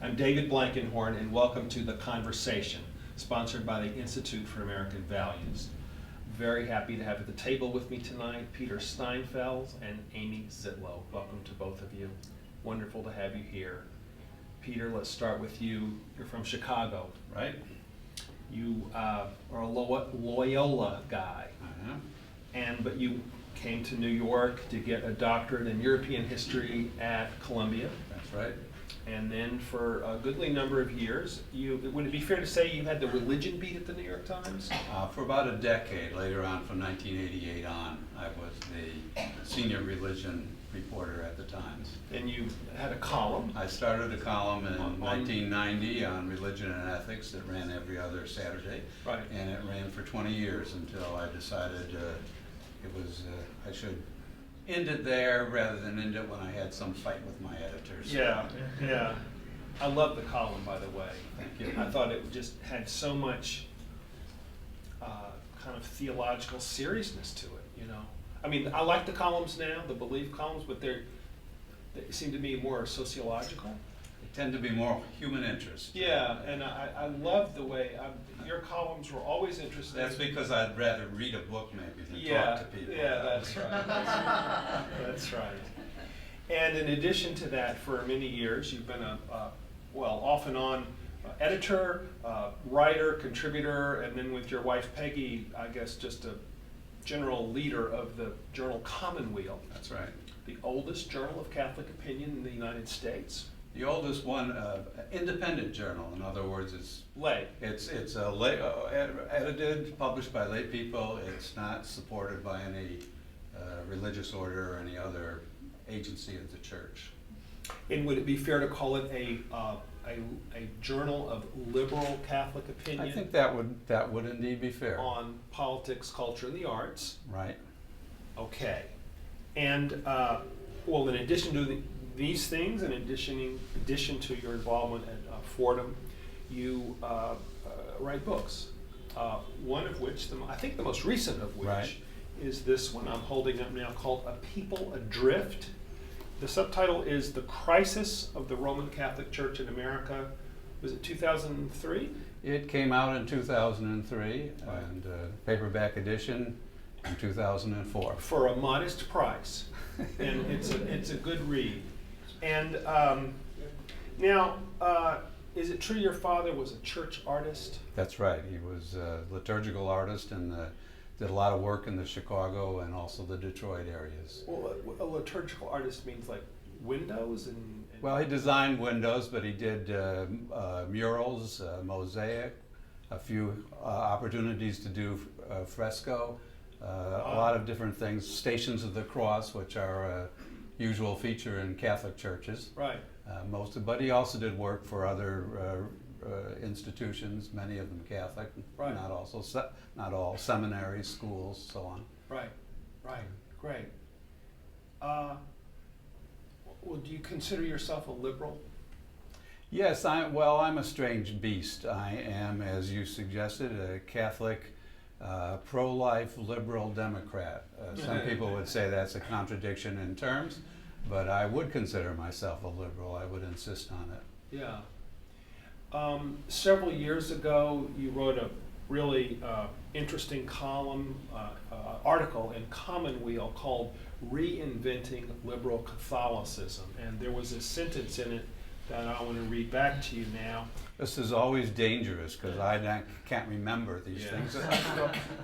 I'm David Blankenhorn, and welcome to The Conversation, sponsored by the Institute for American Values. Very happy to have at the table with me tonight Peter Steinfels and Amy Ziettlow. Welcome to both of you. Wonderful to have you here. Peter, let's start with you. You're from Chicago, right? You are a Loyola guy. But you came to New York to get a doctorate in European history at Columbia. That's right. And then for a goodly number of years, would it be fair to say you had the religion beat at the New York Times? For about a decade, later on from 1988 on, I was the senior religion reporter at the Times. And you had a column? I started a column in 1990 on religion and ethics that ran every other Saturday. Right. And it ran for 20 years until I decided I should end it there rather than end it when I had some fight with my editors. Yeah. I love the column, by the way. Thank you. I thought it just had so much kind of theological seriousness to it, you know. I mean, I like the columns now, the belief columns, but they seem to me more sociological. They tend to be more human interest. Yeah, and I love the way your columns were always interesting. That's because I'd rather read a book maybe than talk to people. Yeah, that's right. That's right. And in addition to that, for many years, you've been off and on editor, writer, contributor, and then with your wife Peggy, I guess just a general leader of the journal Commonweal. That's right. The oldest journal of Catholic opinion in the United States. The oldest one, independent journal. In other words, it's lay. It's a lay, edited, published by lay people. It's not supported by any religious order or any other agency of the church. And would it be fair to call it a journal of liberal Catholic opinion? I think that would indeed be fair. On politics, culture, and the arts. Right. Okay. And in addition to these things, in addition to your involvement at Fordham, you write books. One of which, I think the most recent of which, right, is this one I'm holding up now called A People Adrift. The subtitle is The Crisis of the Roman Catholic Church in America. Was it 2003? It came out in 2003, and paperback edition in 2004. For a modest price, and it's a good read. And now, is it true your father was a church artist? That's right. He was a liturgical artist and did a lot of work in the Chicago and also the Detroit areas. Well, a liturgical artist means like windows and well, he designed windows, but he did murals, mosaic, a few opportunities to do fresco, a lot of different things. Stations of the Cross, which are a usual feature in Catholic churches. Right. But he also did work for other institutions, many of them Catholic, right, not all, seminaries, schools, so on. Right, great. Do you consider yourself a liberal? Yes, I'm a strange beast. I am, as you suggested, a Catholic, pro-life, liberal Democrat. Some people would say that's a contradiction in terms, but I would consider myself a liberal. I would insist on it. Yeah. Several years ago, you wrote a really interesting article in Commonweal called Reinventing Liberal Catholicism. And there was a sentence in it that I want to read back to you now. This is always dangerous because I can't remember these things in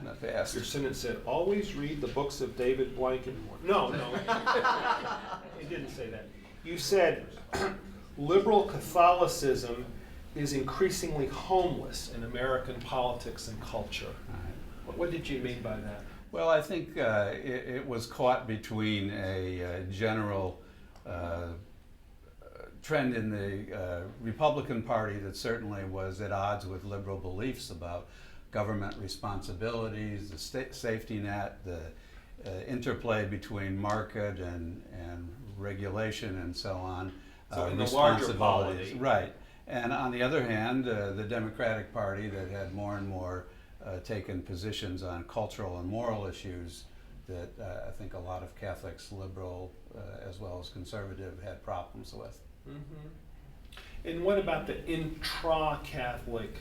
the past. Your sentence said, always read the books of David Blankenhorn. No, it didn't say that. You said, liberal Catholicism is increasingly homeless in American politics and culture. Right. What did you mean by that? Well, I think it was caught between a general trend in the Republican Party that certainly was at odds with liberal beliefs about government responsibilities, the safety net, the interplay between market and regulation and so on. So in the larger polity. Right. And on the other hand, the Democratic Party that had more and more taken positions on cultural and moral issues that I think a lot of Catholics, liberal as well as conservative, had problems with. Mm-hmm. And what about the intra-Catholic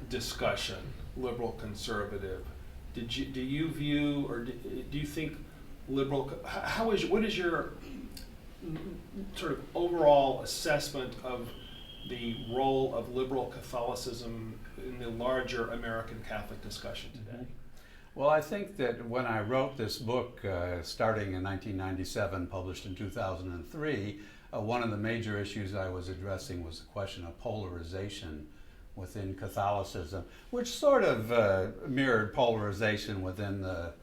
discussion, liberal conservative? Do you view, or do you think liberal? What is your sort of overall assessment of the role of liberal Catholicism in the larger American Catholic discussion today? Well, I think that when I wrote this book, starting in 1997, published in 2003, one of the major issues I was addressing was the question of polarization within Catholicism, which sort of mirrored polarization within the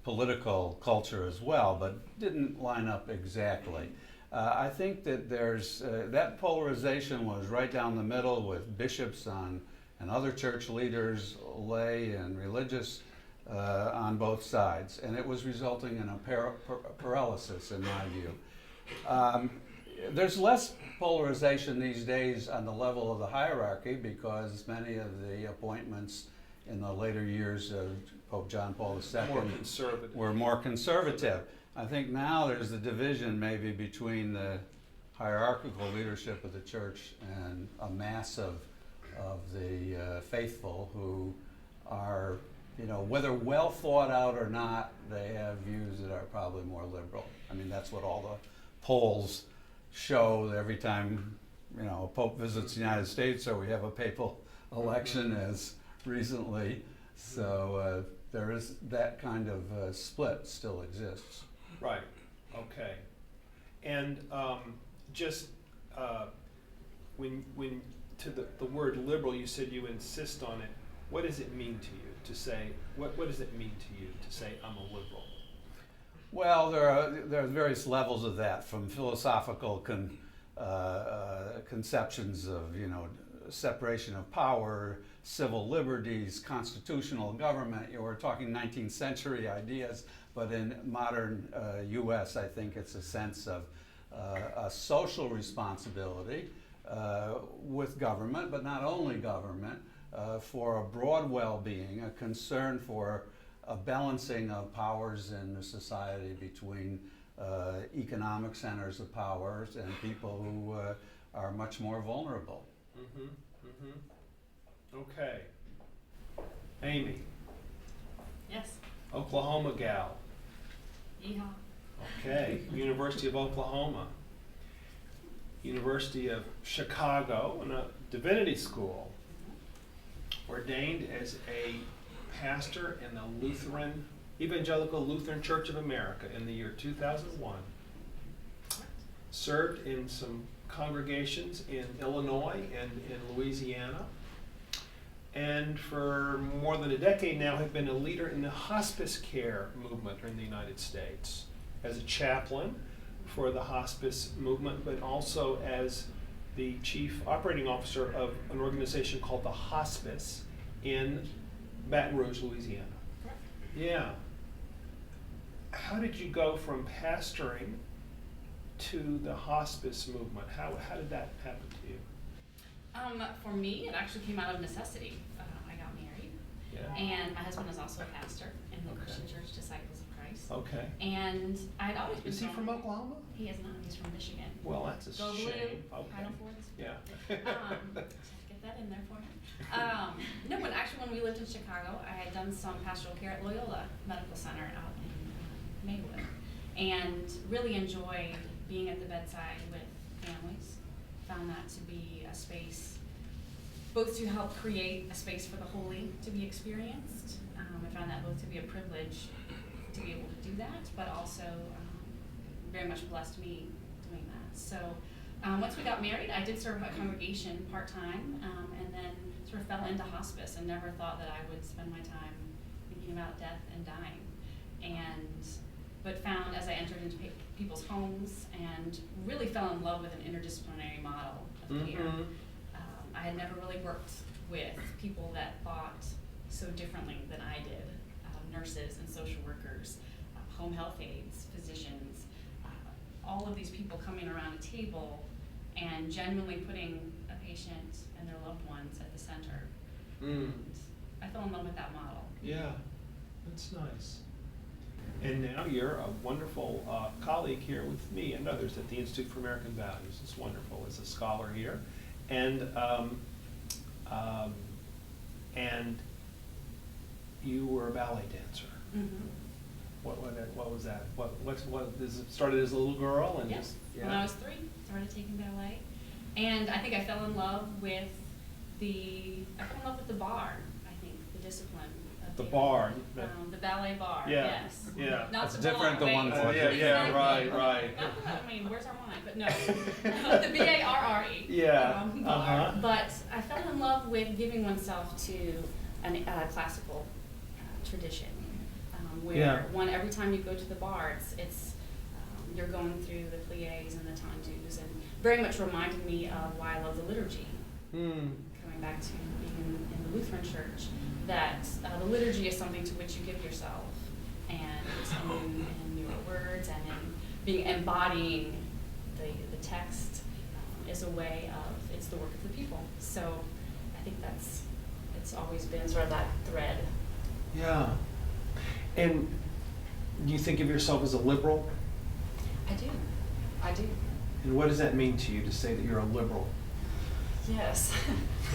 political culture as well, but didn't line up exactly. I think that that polarization was right down the middle with bishops and other church leaders, lay and religious, on both sides, and it was resulting in a paralysis, in my view. There's less polarization these days on the level of the hierarchy because many of the appointments in the later years of Pope John Paul II were more conservative. I think now there's the division maybe between the hierarchical leadership of the church and a mass of the faithful who are, whether well thought out or not, they have views that are probably more liberal. I mean, that's what all the polls show every time, a pope visits the United States or we have a papal election as recently. So there is that kind of split still exists. Right, okay. And when to the word liberal, you said you insist on it. What does it mean to you to say, what does it mean to you to say I'm a liberal? Well, there are various levels of that, from philosophical conceptions of, separation of power, civil liberties, constitutional government. We're talking 19th century ideas, but in modern U.S., I think it's a sense of a social responsibility with government, but not only government, for a broad well-being, a concern for a balancing of powers in the society between economic centers of powers and people who are much more vulnerable. Okay. Amy. Yes. Oklahoma gal. Yeehaw. Okay. University of Oklahoma. University of Chicago, and a divinity school. Ordained as a pastor in the Evangelical Lutheran Church of America in the year 2001. Served in some congregations in Illinois and in Louisiana. And for more than a decade now have been a leader in the hospice care movement in the United States. As a chaplain for the hospice movement, but also as the chief operating officer of an organization called the Hospice in Baton Rouge, Louisiana. Correct. Yeah. How did you go from pastoring to the hospice movement? How did that happen to you? For me, it actually came out of necessity. I got married, and my husband is also a pastor in the Christian Church Disciples of Christ. Okay. And I'd always been. Is he from Oklahoma? He is not. He's from Michigan. Well, that's a Go shame. Blue. Okay. Final Fours. Yeah. Get that in there for him. No, but actually, when we lived in Chicago, I had done some pastoral care at Loyola Medical Center out in Maywood, and really enjoyed being at the bedside with families. Found that to be a space both to help create a space for the holy to be experienced. I found that both to be a privilege to be able to do that, but also very much blessed me doing that. So once we got married, I did serve a congregation part-time, and then sort of fell into hospice and never thought that I would spend my time thinking about death and dying. But found as I entered into people's homes and really fell in love with an interdisciplinary model of care. I had never really worked with people that thought so differently than I did, nurses and social workers, home health aides, physicians, all of these people coming around a table and genuinely putting a patient and their loved ones at the center. And I fell in love with that model. Yeah, that's nice. And now you're a wonderful colleague here with me and others at the Institute for American Values. It's wonderful as a scholar here. And you were a ballet dancer. Mm-hmm. What was that? What this started as a little girl and Yes. just When I was 3, started taking ballet, and I think I fell in love with the bar. I think the discipline of The bar. the ballet bar. Yeah. Yes. Yeah. Not That's the different than Bologna. one for Yeah, right. I mean, where's our wine? But no, the BARRE. Yeah. Bar. But I fell in love with giving oneself to a classical tradition, where every time you go to the bar, it's you're going through the pliés and the tendus, and very much reminded me of why I love the liturgy. Coming back to being in the Lutheran church, that the liturgy is something to which you give yourself, and in your words and in being embodying the text is a way of, it's the work of the people. So I think it's always been sort of that thread. Yeah. And do you think of yourself as a liberal? I do. And what does that mean to you to say that you're a liberal? Yes.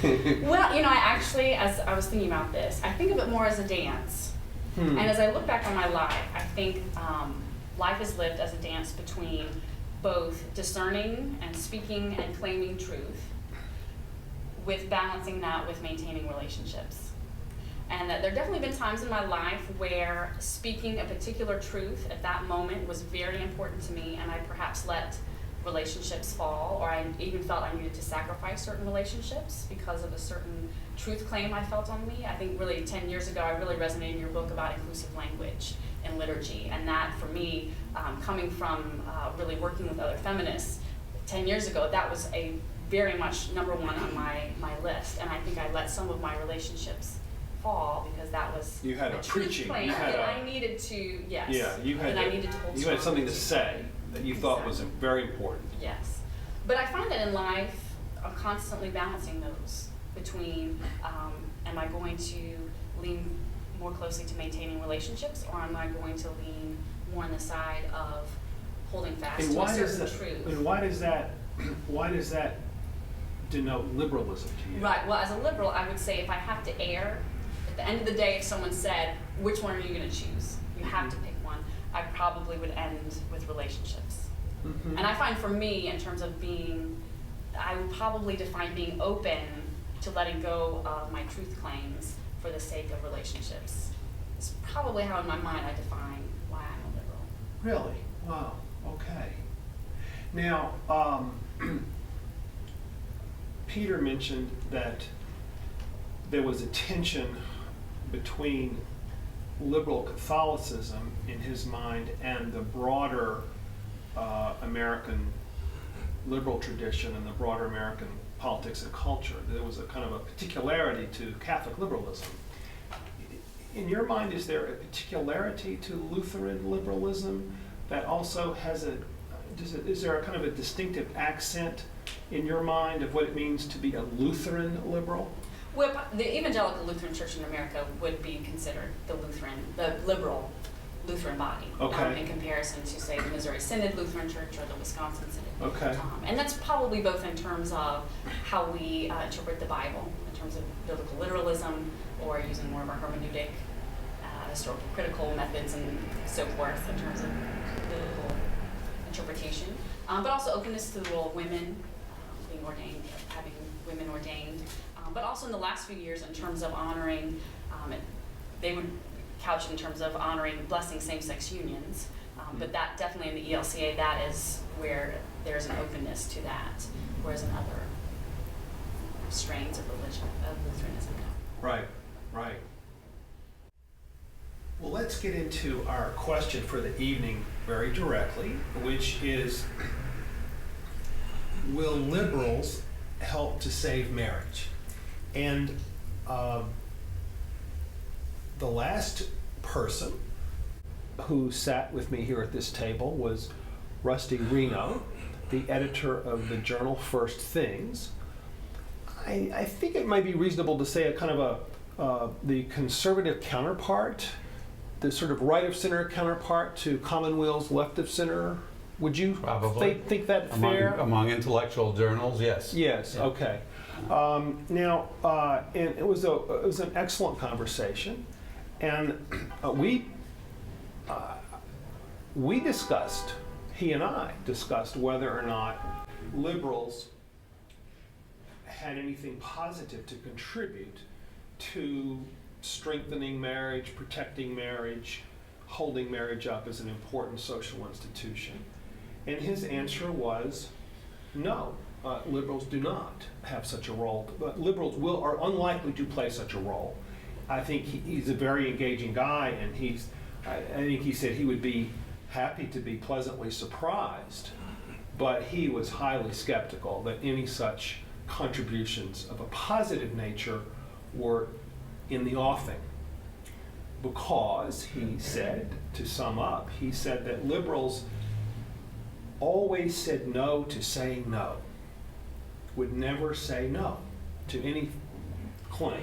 Well, I actually, as I was thinking about this, I think of it more as a dance. And as I look back on my life, I think life is lived as a dance between both discerning and speaking and claiming truth, with balancing that with maintaining relationships. And that there have definitely been times in my life where speaking a particular truth at that moment was very important to me, and I perhaps let relationships fall, or I even felt I needed to sacrifice certain relationships because of a certain truth claim I felt on me. I think really 10 years ago, I really resonated in your book about inclusive language and liturgy, and that for me, coming from really working with other feminists 10 years ago, that was a very much number one on my list, and I think I let some of my relationships fall because that was You had a a truth preaching. claim You had that a, I needed to, yes, yeah, you had that I needed to hold you had strong something to say that you thought was Exactly. very important. Yes, but I find that in life, I'm constantly balancing those between, am I going to lean more closely to maintaining relationships, or am I going to lean more on the side of holding fast And to a why does certain that? truth? And why does that denote liberalism to you? Right, well, as a liberal, I would say if I have to err, at the end of the day, if someone said, which one are you going to choose? You have to pick one. I probably would end with relationships. Mhm. And I find for me, in terms of being, I would probably define being open to letting go of my truth claims for the sake of relationships. It's probably how in my mind I define why I'm a liberal. Really? Wow. Okay. Now, Peter mentioned that there was a tension between liberal Catholicism in his mind and the broader American liberal tradition and the broader American politics and culture. There was a kind of a particularity to Catholic liberalism. In your mind, is there a particularity to Lutheran liberalism that also has is there a kind of a distinctive accent in your mind of what it means to be a Lutheran liberal? Well, the Evangelical Lutheran Church in America would be considered the liberal Lutheran body, Okay. in comparison to, say, the Missouri Synod Lutheran Church or the Wisconsin Synod. Okay. And that's probably both in terms of how we interpret the Bible, in terms of biblical literalism, or using more of our hermeneutic, historical critical methods and so forth in terms of biblical interpretation, but also openness to the role of women, being ordained, having women ordained, but also in the last few years in terms of honoring, they would couch it in terms of honoring, blessing same-sex unions, but that definitely in the ELCA, that is where there's an openness to that, whereas in other strains of religion, of Lutheranism. Right, right. Well, let's get into our question for the evening very directly, which is, will liberals help to save marriage? And the last person who sat with me here at this table was Rusty Reno, the editor of the journal First Things. I think it might be reasonable to say a kind of the conservative counterpart the sort of right of center counterpart to Commonweal's left of center. Would you Probably. think that fair? Among intellectual journals, yes. Yes. Yeah. Okay. Now, and it was an excellent conversation, and we discussed, he and I discussed whether or not liberals had anything positive to contribute to strengthening marriage, protecting marriage, holding marriage up as an important social institution. And his answer was no. Liberals do not have such a role, but liberals are unlikely to play such a role. I think he's a very engaging guy, and I think he said he would be happy to be pleasantly surprised, but he was highly skeptical that any such contributions of a positive nature were in the offing. Because, he said, to sum up, he said that liberals always said no to saying no, would never say no to any claim,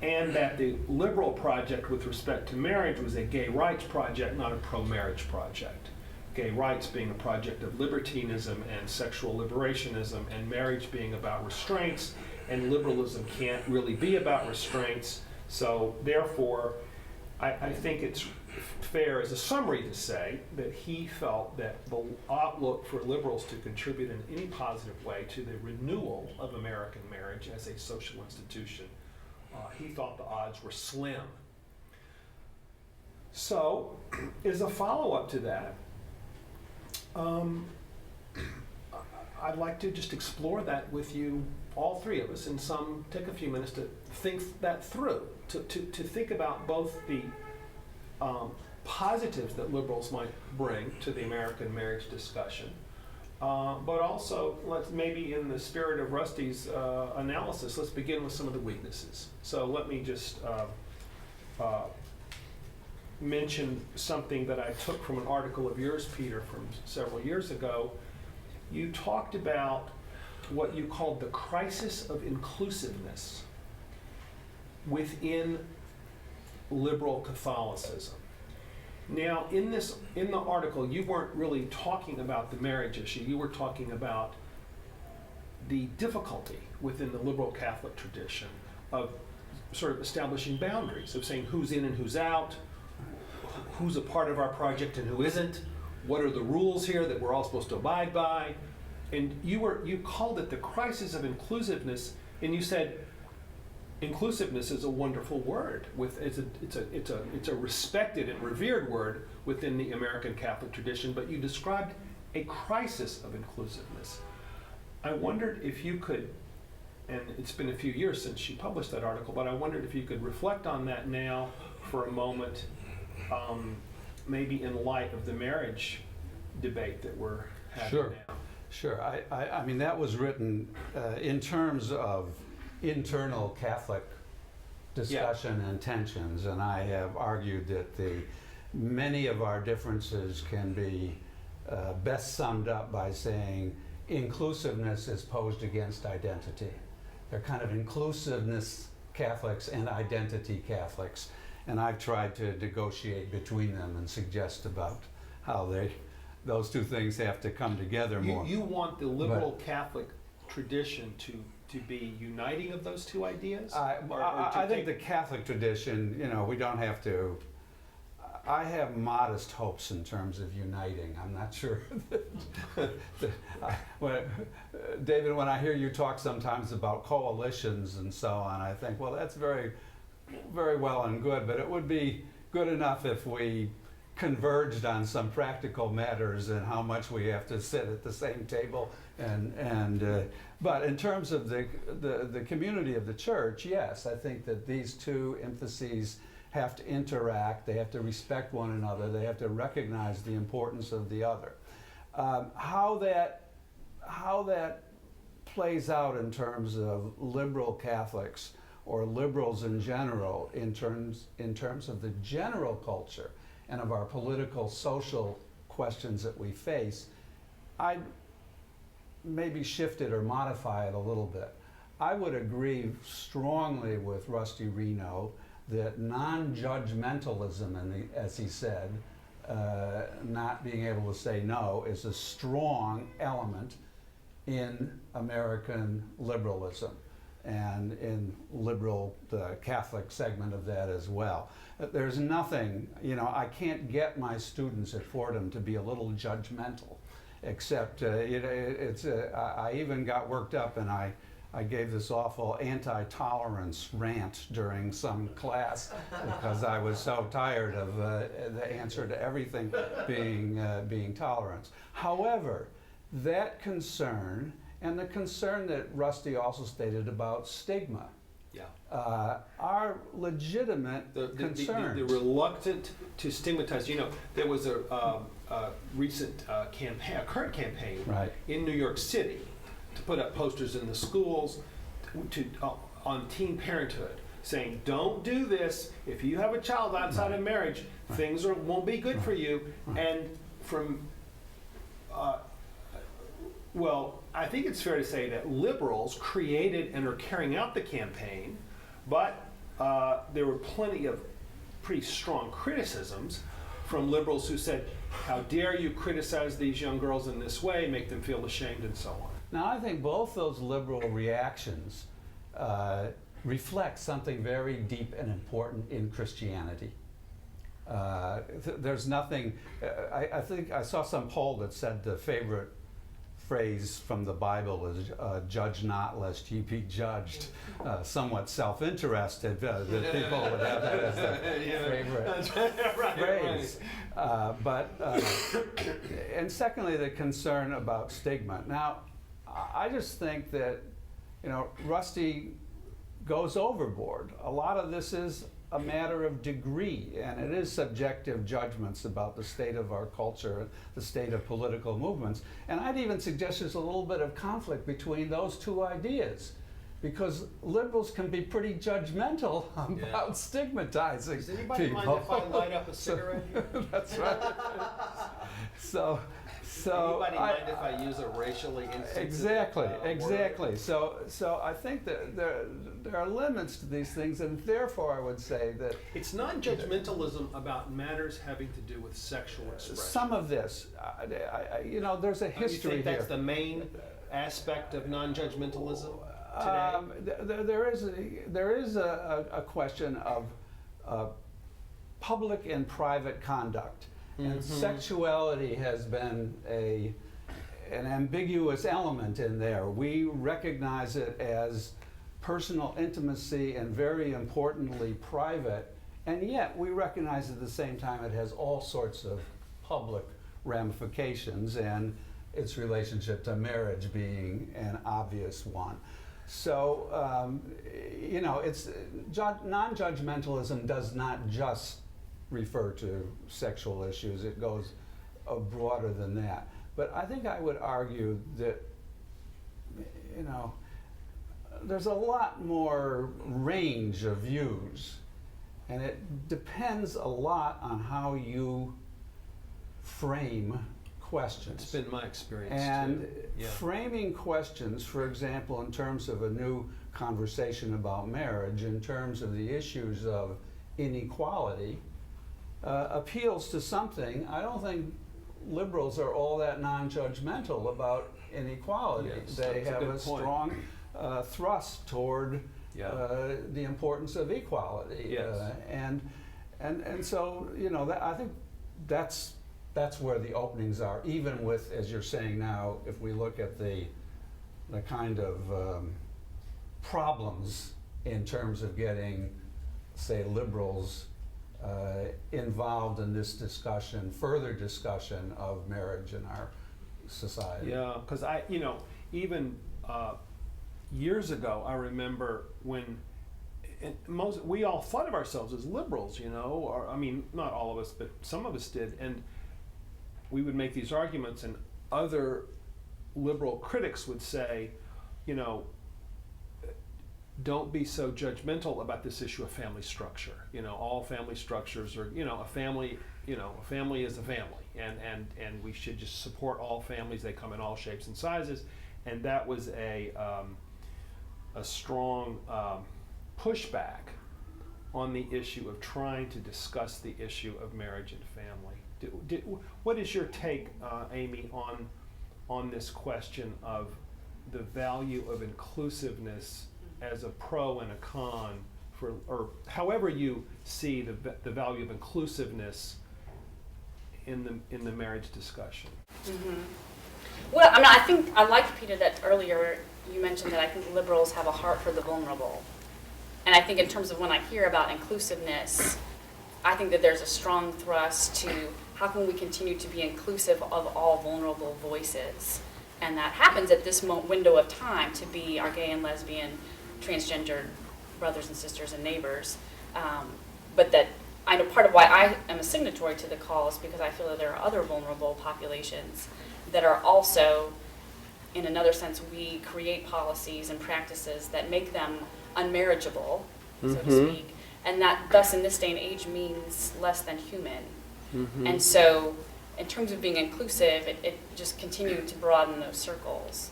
and that the liberal project with respect to marriage was a gay rights project, not a pro-marriage project. Gay rights being a project of libertinism and sexual liberationism, and marriage being about restraints, and liberalism can't really be about restraints. So therefore, I think it's fair as a summary to say that he felt that the outlook for liberals to contribute in any positive way to the renewal of American marriage as a social institution, he thought the odds were slim. So, as a follow-up to that, I'd like to just explore that with you, all three of us, and take a few minutes to think that through, to think about both the positives that liberals might bring to the American marriage discussion, but also, let's maybe in the spirit of Rusty's analysis, let's begin with some of the weaknesses. So let me just mention something that I took from an article of yours, Peter, from several years ago. You talked about what you called the crisis of inclusiveness within liberal Catholicism. Now, in the article, you weren't really talking about the marriage issue. You were talking about the difficulty within the liberal Catholic tradition of sort of establishing boundaries, of saying who's in and who's out, who's a part of our project and who isn't, what are the rules here that we're all supposed to abide by. And you called it the crisis of inclusiveness, and you said inclusiveness is a wonderful word. It's a respected and revered word within the American Catholic tradition, but you described a crisis of inclusiveness. I wondered if you could, and it's been a few years since you published that article, but I wondered if you could reflect on that now for a moment, maybe in light of the marriage debate that we're having now. Sure. I mean, that was written in terms of internal Catholic discussion and tensions, and I have argued that many of our differences can be best summed up by saying inclusiveness is posed against identity. They're kind of inclusiveness Catholics and identity Catholics, and I've tried to negotiate between them and suggest about how those two things have to come together more. You want the liberal Catholic tradition to be uniting of those two ideas? I think the Catholic tradition, we don't have to. I have modest hopes in terms of uniting. I'm not sure. David, when I hear you talk sometimes about coalitions and so on, I think, well, that's very, very well and good, but it would be good enough if we converged on some practical matters and how much we have to sit at the same table. But in terms of the community of the church, yes, I think that these two emphases have to interact, they have to respect one another, they have to recognize the importance of the other. How that plays out in terms of liberal Catholics or liberals in general, in terms of the general culture and of our political, social questions that we face, I'd maybe shift it or modify it a little bit. I would agree strongly with Rusty Reno that non-judgmentalism, as he said, not being able to say no, is a strong element in American liberalism and in the Catholic segment of that as well. There's nothing, I can't get my students at Fordham to be a little judgmental, except I even got worked up and I gave this awful anti-tolerance rant during some class because I was so tired of the answer to everything being tolerance. However, that concern and the concern that Rusty also stated about stigma are legitimate concerns. The reluctant to stigmatize. There was a recent campaign, a current campaign in New York City to put up posters in the schools on teen parenthood, saying, "Don't do this. If you have a child outside of marriage, things won't be good for you." And I think it's fair to say that liberals created and are carrying out the campaign, but there were plenty of pretty strong criticisms from liberals who said, "How dare you criticize these young girls in this way, make them feel ashamed," and so on. Now, I think both those liberal reactions reflect something very deep and important in Christianity. There's nothing, I think I saw some poll that said the favorite phrase from the Bible is "judge not lest ye be judged," somewhat self-interested, that people would have that as their favorite phrase. And secondly, the concern about stigma. Now, I just think that, Rusty goes overboard. A lot of this is a matter of degree, and it is subjective judgments about the state of our culture, the state of political movements. And I'd even suggest there's a little bit of conflict between those two ideas, because liberals can be pretty judgmental about stigmatizing Does anybody people. mind if I light up a cigarette here? That's right. So anybody mind if I use a racially insensitive Exactly. word? So I think that there are limits to these things, and therefore I would say that It's non-judgmentalism about matters having to do with sexual expression. some of this, there's a history You think that's here. the main aspect of non-judgmentalism today? There is a question of public and private conduct. And sexuality has been an ambiguous element in there. We recognize it as personal intimacy and, very importantly, private, and yet we recognize at the same time it has all sorts of public ramifications, and its relationship to marriage being an obvious one. So, it's non-judgmentalism does not just refer to sexual issues. It goes broader than that. But I think I would argue that, there's a lot more range of views, and it depends a lot on how you frame questions. It's been my experience And too. Yeah. framing questions, for example, in terms of a new conversation about marriage, in terms of the issues of inequality, appeals to something. I don't think liberals are all that non-judgmental about inequality. Yes, they that's a have good a point. strong thrust toward the importance of equality. Yes. And so, I think that's where the openings are, even with, as you're saying now, if we look at the kind of problems in terms of getting, say, liberals involved in this discussion, further discussion of marriage in our society. Yeah, because even years ago, I remember when we all thought of ourselves as liberals, or not all of us, but some of us did, and we would make these arguments, and other liberal critics would say, don't be so judgmental about this issue of family structure. All family structures are, a family is a family, and we should just support all families. They come in all shapes and sizes, and that was a strong pushback on the issue of trying to discuss the issue of marriage and family. What is your take, Amy, on this question of the value of inclusiveness as a pro and a con, for, or however you see the value of inclusiveness in the marriage discussion? Mm-hmm. Well, I mean, I think I like, Peter, that earlier you mentioned that I think liberals have a heart for the vulnerable. And I think in terms of when I hear about inclusiveness, I think that there's a strong thrust to how can we continue to be inclusive of all vulnerable voices. And that happens at this window of time to be our gay and lesbian, transgendered brothers and sisters and neighbors. But that I know part of why I am a signatory to the call is because I feel that there are other vulnerable populations that are also, in another sense, we create policies and practices that make them unmarriageable, so to speak, and that thus in this day and age means less than human. And so in terms of being inclusive, it just continued to broaden those circles.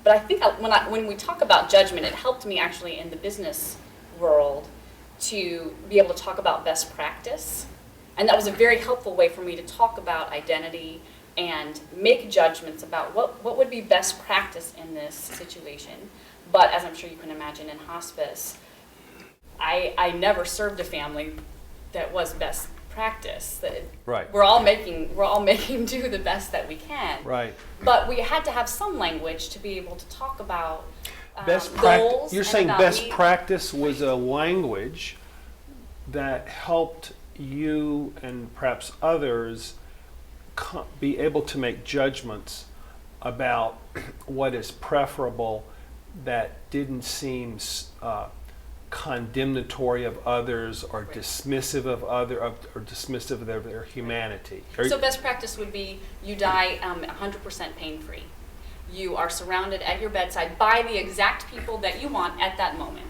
But I think when we talk about judgment, it helped me actually in the business world to be able to talk about best practice. And that was a very helpful way for me to talk about identity and make judgments about what would be best practice in this situation. But as I'm sure you can imagine in hospice, I never served a family that was best practice. Right. We're all making do the best that we can. Right. But we had to have some language to be able to talk about Best goals. You're saying best practice was a language that helped you and perhaps others be able to make judgments about what is preferable that didn't seem condemnatory of others or dismissive of or dismissive of their humanity. So best practice would be you die 100% pain-free. You are surrounded at your bedside by the exact people that you want at that moment.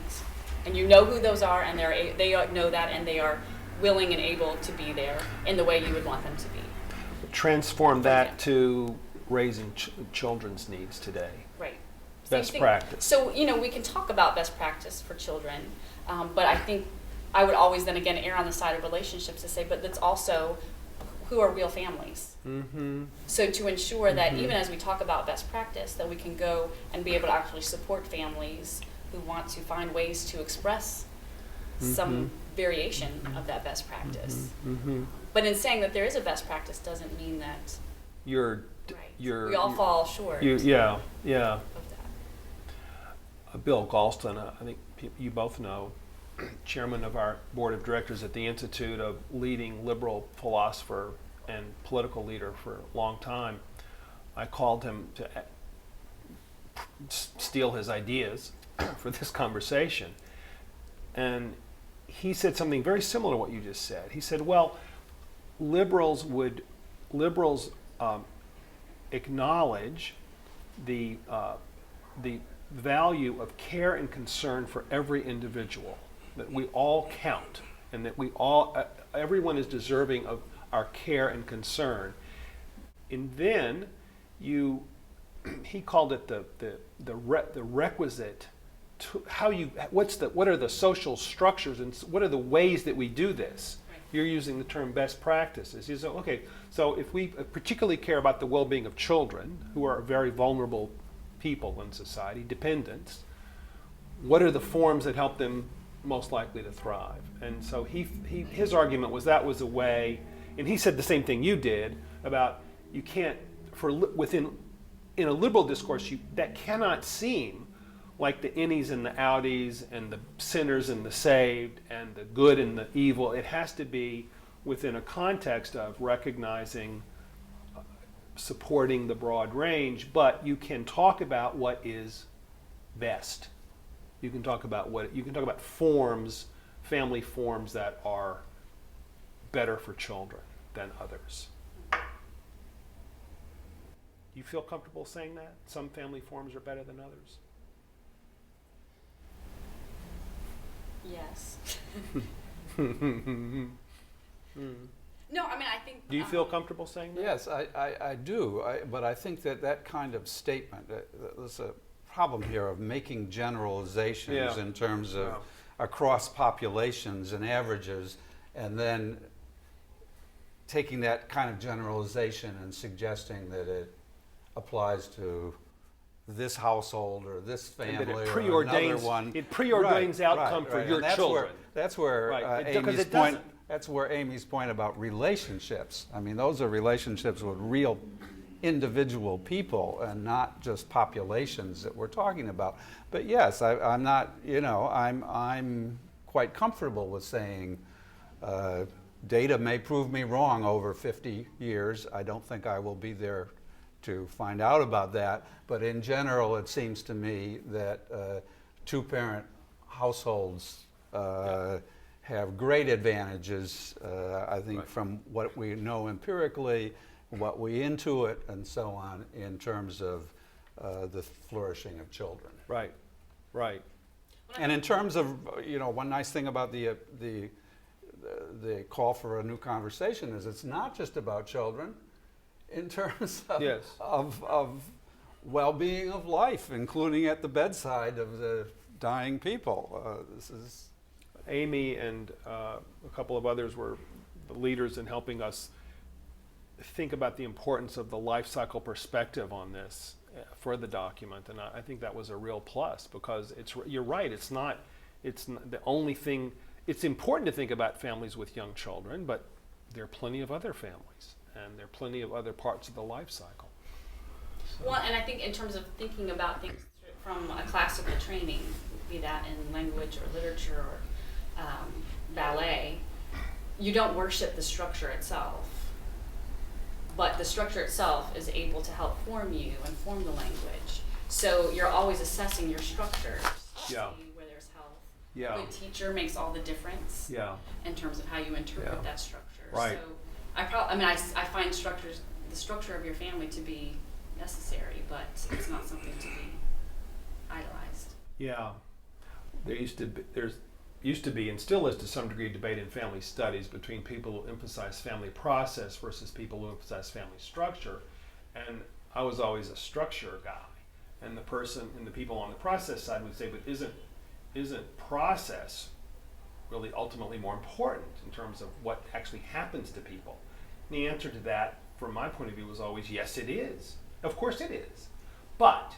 And you know who those are, and they know that, and they are willing and able to be there in the way you would want them to be. Transform that to raising children's needs today. Right. Best practice. So, we can talk about best practice for children, but I think I would always then again err on the side of relationships to say, but that's also who are real families. So to ensure that even as we talk about best practice, that we can go and be able to actually support families who want to find ways to express some variation of that best practice. But in saying that there is a best practice doesn't mean that we all fall short. Yeah. Of that. Bill Galston, I think you both know, chairman of our board of directors at the Institute, a leading liberal philosopher and political leader for a long time. I called him to steal his ideas for this conversation. And he said something very similar to what you just said. He said, well, liberals acknowledge the value of care and concern for every individual, that we all count, and that everyone is deserving of our care and concern. And then he called it the requisite to what are the social structures and what are the ways that we do this? You're using the term best practices. He said, okay, so if we particularly care about the well-being of children, who are very vulnerable people in society, dependents, what are the forms that help them most likely to thrive? And so his argument was that was a way, and he said the same thing you did about you can't, in a liberal discourse, that cannot seem like the innies and the outies and the sinners and the saved and the good and the evil. It has to be within a context of recognizing, supporting the broad range, but you can talk about what is best. You can talk about forms, family forms that are better for children than others. Do you feel comfortable saying that? Some family forms are better than others? Yes. No, I mean, I think... Do you feel comfortable saying that? Yes, I do, but I think that kind of statement, there's a problem here of making generalizations in terms of across populations and averages, and then taking that kind of generalization and suggesting that it applies to this household or this And family that it or another preordains- one. it preordains outcome for your And that's children. That's where Right, because Amy's it point. doesn't. That's where Amy's point about relationships. I mean, those are relationships with real individual people and not just populations that we're talking about. But yes, I'm not. I'm quite comfortable with saying data may prove me wrong over 50 years. I don't think I will be there to find out about that. But in general, it seems to me that two-parent households have great advantages, I think, from what we know empirically, what we intuit, and so on, in terms of the flourishing of children. Right, right. And in terms of, one nice thing about the call for a new conversation is it's not just about children in terms of, Yes. of well-being of life, including at the bedside of the dying people. This is... Amy and a couple of others were the leaders in helping us think about the importance of the life cycle perspective on this for the document, and I think that was a real plus, because you're right, it's not the only thing. It's important to think about families with young children, but there are plenty of other families, and there are plenty of other parts of the life cycle. Well, and I think in terms of thinking about things from a classical training, be that in language or literature or ballet, you don't worship the structure itself, but the structure itself is able to help form you and form the language. So you're always assessing your structures to Yeah. see where there's health. Yeah. A good teacher makes all the difference Yeah. in terms of how you interpret Yeah. that structure. Right. So I find the structure of your family to be necessary, but it's not something to be idolized. Yeah, there's used to be and still is to some degree debate in family studies between people who emphasize family process versus people who emphasize family structure, and I was always a structure guy, and the people on the process side would say, but isn't process really ultimately more important in terms of what actually happens to people? And the answer to that, from my point of view, was always yes, it is. Of course it is. But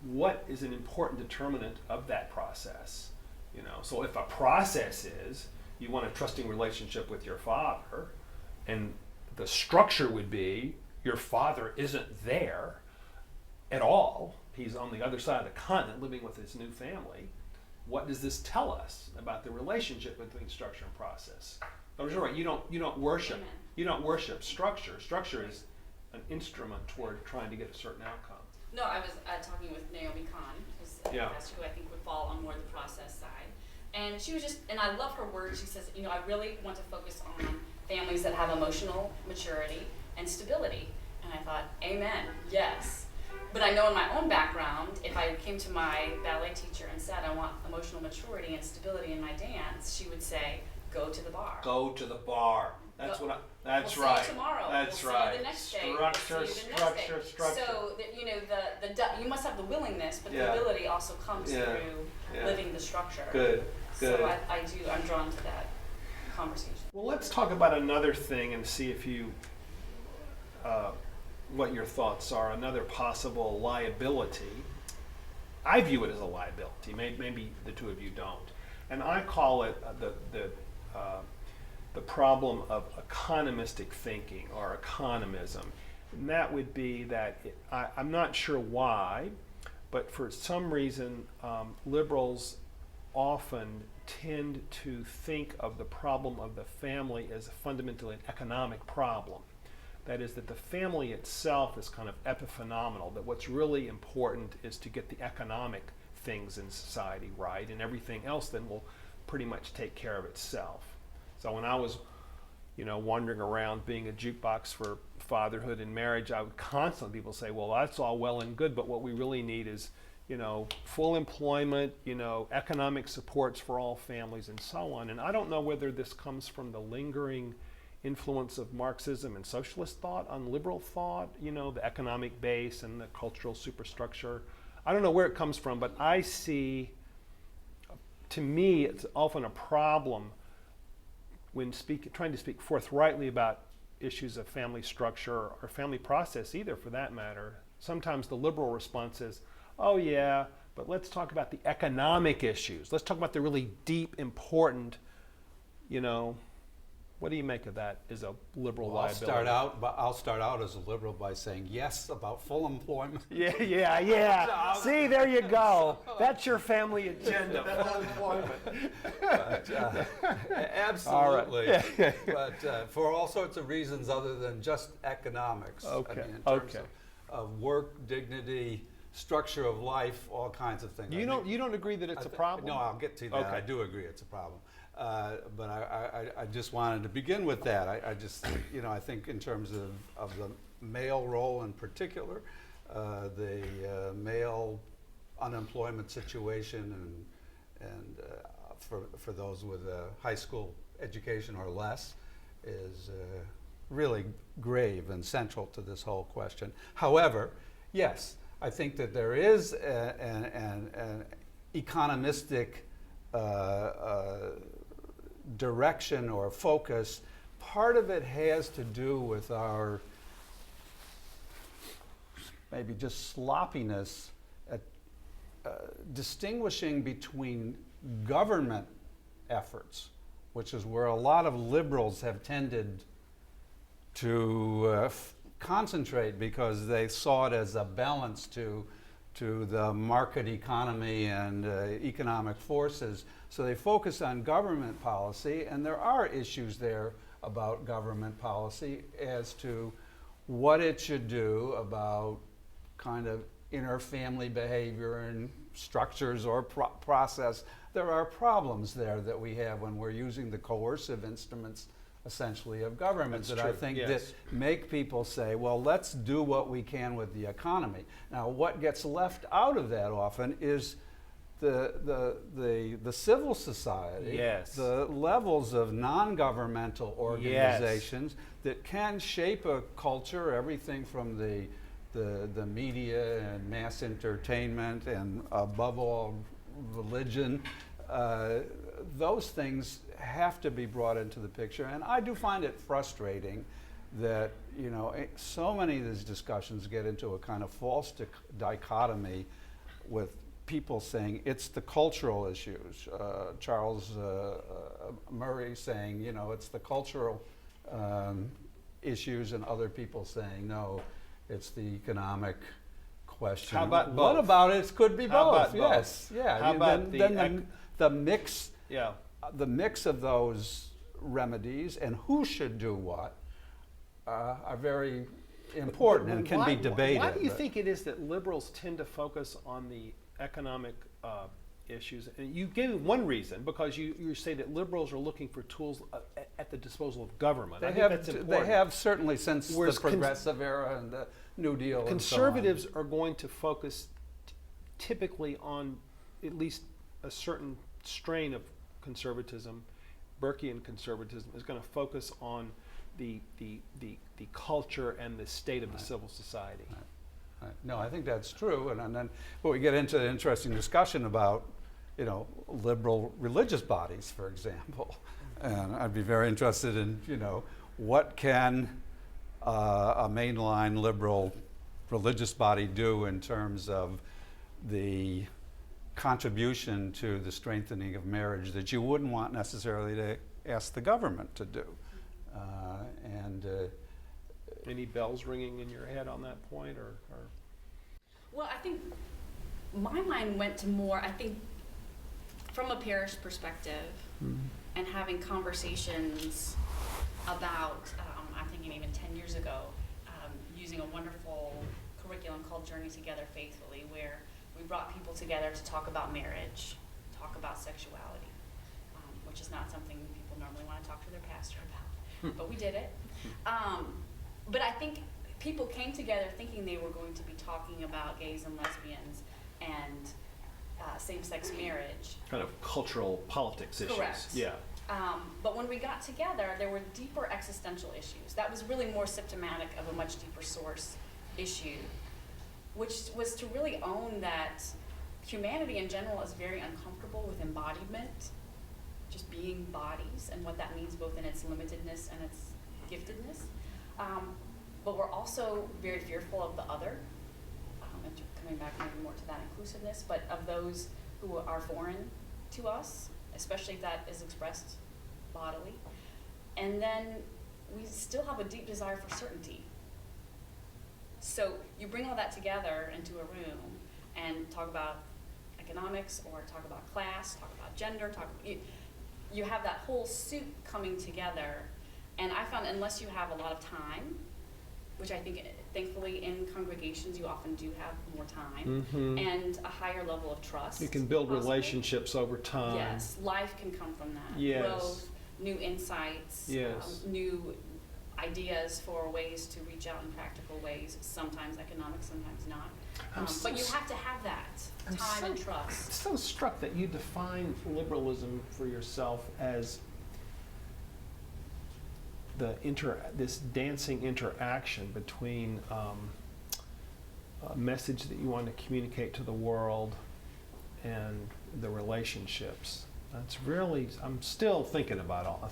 what is an important determinant of that process? So if a process is you want a trusting relationship with your father, and the structure would be your father isn't there at all, he's on the other side of the continent living with his new family, what does this tell us about the relationship between structure and process? Oh, you're right. You don't worship. Amen. You don't worship structure. Structure is an instrument toward trying to get a certain outcome. No, I was talking with Naomi Kahn, that's who I think would fall on more the process side. And she was and I love her words. She says, I really want to focus on families that have emotional maturity and stability. And I thought, amen, yes. But I know in my own background, if I came to my ballet teacher and said, I want emotional maturity and stability in my dance, she would say, go to the bar. Go to the bar. That's Go- what. That's we'll right. See you tomorrow. That's we'll right. See you the next day. Structure, We'll see you the structure, next day. structure. So you must have the willingness, but Yeah. the ability also comes Yeah. through Yeah. living the structure. Good. Good. So I'm drawn to that conversation. Well, let's talk about another thing and see if you, what your thoughts are. Another possible liability. I view it as a liability. Maybe the two of you don't, and I call it the problem of economistic thinking or economism. And that would be that I'm not sure why, but for some reason, liberals often tend to think of the problem of the family as fundamentally an economic problem. That is, that the family itself is kind of epiphenomenal, that what's really important is to get the economic things in society right, and everything else then will pretty much take care of itself. So when I was wandering around being a jukebox for fatherhood and marriage, I would constantly, people say, well, that's all well and good, but what we really need is full employment, economic supports for all families and so on. And I don't know whether this comes from the lingering influence of Marxism and socialist thought on liberal thought, the economic base and the cultural superstructure. I don't know where it comes from, but I see to me, it's often a problem when trying to speak forthrightly about issues of family structure or family process either, for that matter. Sometimes the liberal response is, oh yeah, but let's talk about the economic issues. Let's talk about the really deep, important, what do you make of that as a liberal liability? I'll start out as a liberal by saying yes about full employment. Yeah. See, there you go. That's your family agenda. Full employment. Absolutely. Right. But for all sorts of reasons other than just economics. Okay. In terms of work, dignity, structure of life, all kinds of things. You don't agree that it's a problem? No, I'll get to that. Okay. I do agree it's a problem. But I just wanted to begin with that. I just, I think in terms of the male role in particular, the male unemployment situation and for those with a high school education or less is really grave and central to this whole question. However, yes, I think that there is an economistic direction or focus. Part of it has to do with our maybe just sloppiness at distinguishing between government efforts, which is where a lot of liberals have tended to concentrate because they saw it as a balance to the market economy and economic forces. So they focus on government policy, and there are issues there about government policy as to what it should do about kind of inner family behavior and structures or process. There are problems there that we have when we're using the coercive instruments essentially of government That's that true. I think Yes. that make people say, well, let's do what we can with the economy. Now, what gets left out of that often is the civil society, Yes. the levels of non-governmental organizations that can shape a culture, everything from the media and mass entertainment and above all religion. Those things have to be brought into the picture, and I do find it frustrating that so many of these discussions get into a kind of false dichotomy with people saying it's the cultural issues. Charles Murray saying it's the cultural issues, and other people saying no, it's the economic question. How about both? What about it? Could be How both. about Yes. both? Yeah. How about the mix? Yeah. The mix of those remedies and who should do what are very important and can be debated. Why do you think it is that liberals tend to focus on the economic issues? And you gave one reason, because you say that liberals are looking for tools at the disposal of government. I think that's important. They have certainly since Whereas the Progressive era and the New Deal. Conservatives are going to focus typically on at least a certain strain of conservatism. Burkean conservatism is going to focus on the culture and the state of the civil society. Right. No, I think that's true, and then we get into an interesting discussion about liberal religious bodies, for example, and I'd be very interested in what can a mainline liberal religious body do in terms of the contribution to the strengthening of marriage that you wouldn't want necessarily to ask the government to do. Any bells ringing in your head on that point, or? Well, I think my mind went to more, from a parish perspective, and having conversations about, I'm thinking even 10 years ago, using a wonderful curriculum called Journey Together Faithfully, where we brought people together to talk about marriage, talk about sexuality, which is not something people normally want to talk to their pastor about, but we did it. But I think people came together thinking they were going to be talking about gays and lesbians and same-sex marriage. Kind of cultural politics issues. Correct. Yeah. But when we got together, there were deeper existential issues. That was really more symptomatic of a much deeper source issue, which was to really own that humanity in general is very uncomfortable with embodiment, just being bodies, and what that means both in its limitedness and its giftedness. But we're also very fearful of the other, and coming back maybe more to that inclusiveness, but of those who are foreign to us, especially if that is expressed bodily. And then we still have a deep desire for certainty. So you bring all that together into a room and talk about economics, or talk about class, talk about gender, you have that whole soup coming together. And I found unless you have a lot of time, which I think thankfully in congregations you often do have more time, and a higher level of trust. You can build possibly. relationships over time. Yes, life can come from that. Yes. Growth, new insights, Yes. new ideas for ways to reach out in practical ways, sometimes economic, sometimes not. But you have to have that time and I'm trust. so struck that you define liberalism for yourself as this dancing interaction between a message that you want to communicate to the world and the relationships. That's really, I'm still thinking about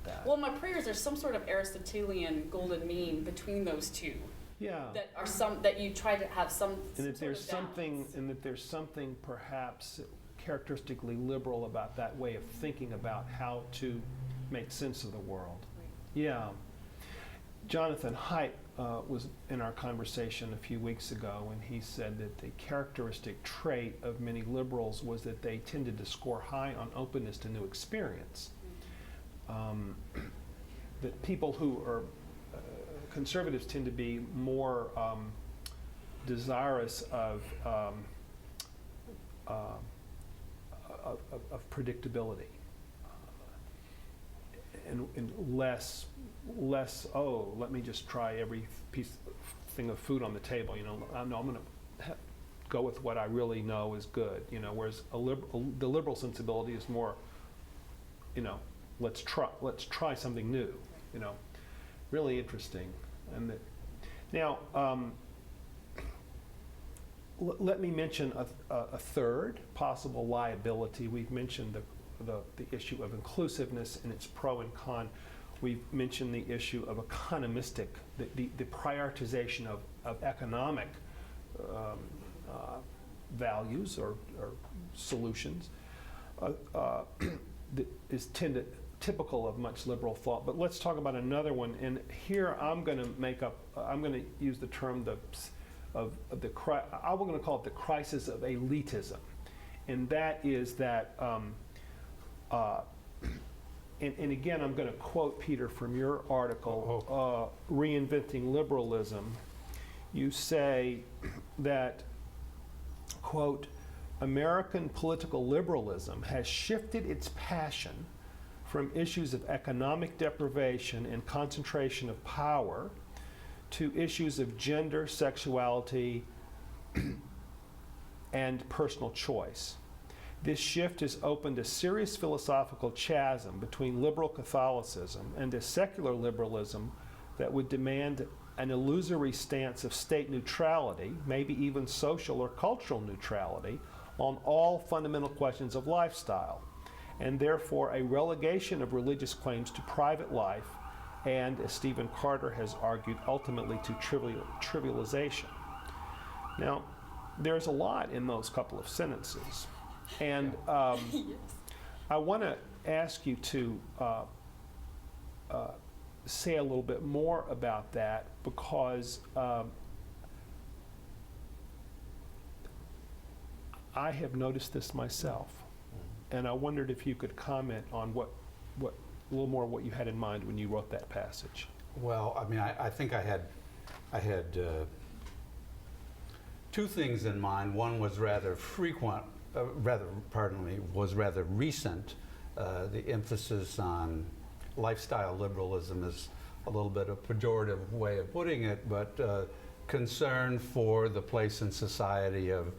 that. Well, my prayer is there's some sort of Aristotelian golden mean between those two. Yeah. That you try to have some And that there's sort of balance. something perhaps characteristically liberal about that way of thinking about how to make sense of the world. Yeah. Jonathan Haidt was in our conversation a few weeks ago, and he said that the characteristic trait of many liberals was that they tended to score high on openness to new experience. That people who are conservatives tend to be more desirous of predictability. And less, oh, let me just try every thing of food on the table, I'm going to go with what I really know is good, whereas the liberal sensibility is more, let's try something new, really interesting. And now, let me mention a third possible liability. We've mentioned the issue of inclusiveness and its pro and con. We've mentioned the issue of economistic, the prioritization of economic values or solutions that is typical of much liberal thought. But let's talk about another one. And here I'm going to use the term I'm going to call it the crisis of elitism, and that is that. And again, I'm going to quote, Peter, from your article, Reinventing Liberalism. You say that, quote, American political liberalism has shifted its passion from issues of economic deprivation and concentration of power to issues of gender, sexuality, and personal choice. This shift has opened a serious philosophical chasm between liberal Catholicism and a secular liberalism that would demand an illusory stance of state neutrality, maybe even social or cultural neutrality, on all fundamental questions of lifestyle, and therefore a relegation of religious claims to private life and, as Stephen Carter has argued, ultimately to trivialization. Now, there's a lot in those couple of sentences. And I want to ask you to say a little bit more about that, because I have noticed this myself, and I wondered if you could comment on what a little more what you had in mind when you wrote that passage. Well, I mean, I think I had two things in mind. One was rather recent. The emphasis on lifestyle liberalism is a little bit of a pejorative way of putting it, but concern for the place in society of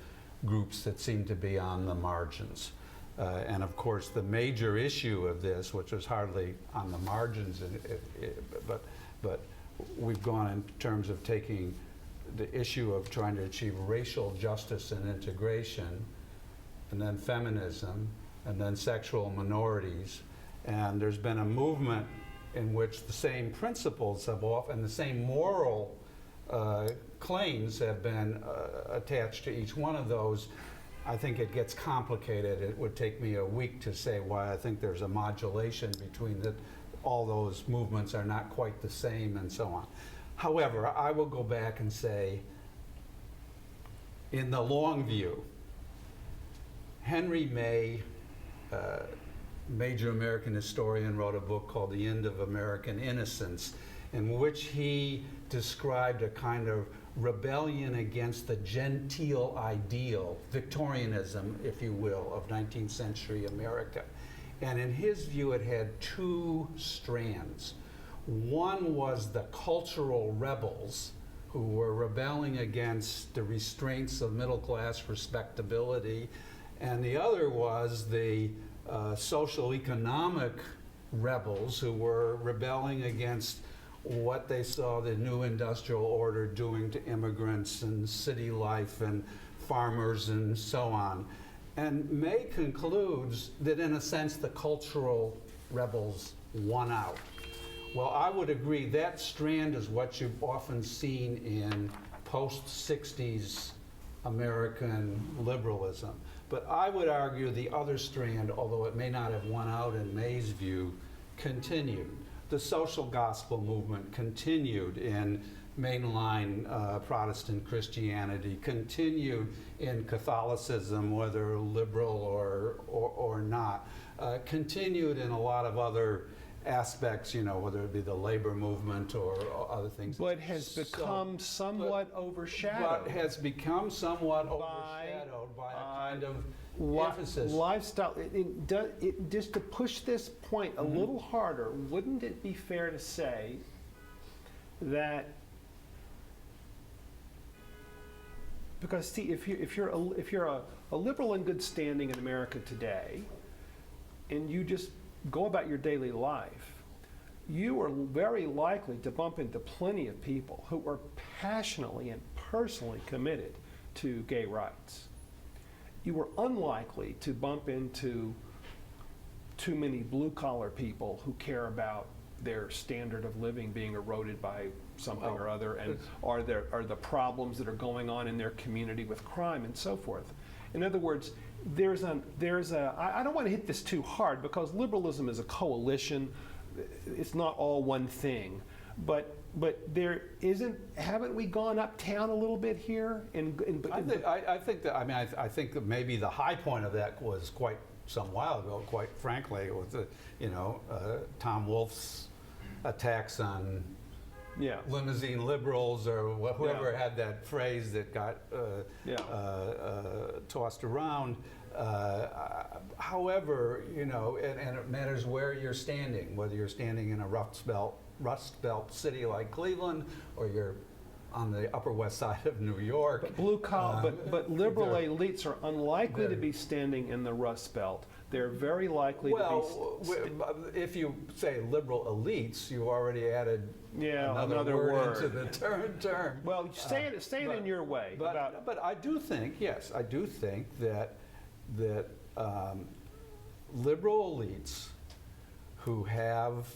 groups that seem to be on the margins. And of course, the major issue of this, which was hardly on the margins, but we've gone in terms of taking the issue of trying to achieve racial justice and integration, and then feminism, and then sexual minorities. And there's been a movement in which the same principles have and the same moral claims have been attached to each one of those. I think it gets complicated. It would take me a week to say why I think there's a modulation between all those movements are not quite the same and so on. However, I will go back and say, in the long view, Henry May, major American historian, wrote a book called The End of American Innocence, in which he described a kind of rebellion against the genteel ideal, Victorianism, if you will, of 19th century America. And in his view, it had two strands. One was the cultural rebels who were rebelling against the restraints of middle-class respectability, and the other was the social economic rebels who were rebelling against what they saw the new industrial order doing to immigrants and city life and farmers and so on. And May concludes that in a sense the cultural rebels won out. Well, I would agree that strand is what you've often seen in post-60s American liberalism. But I would argue the other strand, although it may not have won out in May's view, continued. The social gospel movement continued in mainline Protestant Christianity, continued in Catholicism, whether liberal or not, continued in a lot of other aspects, whether it be the labor movement or other things. But has become somewhat overshadowed. But has become somewhat overshadowed by a kind of emphasis. Lifestyle. Just to push this point a little harder, wouldn't it be fair to say that, because see, if you're a liberal in good standing in America today, and you just go about your daily life, you are very likely to bump into plenty of people who are passionately and personally committed to gay rights. You are unlikely to bump into too many blue-collar people who care about their standard of living being eroded by something or other, and are the problems that are going on in their community with crime and so forth. In other words, I don't want to hit this too hard because liberalism is a coalition. It's not all one thing, but there isn't. Haven't we gone uptown a little bit here? I think that maybe the high point of that was quite some while ago. Quite frankly, with Tom Wolfe's attacks on limousine liberals or whoever had that phrase that got tossed around. However, and it matters where you're standing, whether you're standing in a Rust Belt city like Cleveland or you're on the Upper West Side of New York. But blue collar, but liberal elites are unlikely to be standing in the Rust Belt. They're very likely to be. If you say liberal elites, you already added another word into the term. Well, say it in your way. But I do think, that liberal elites who have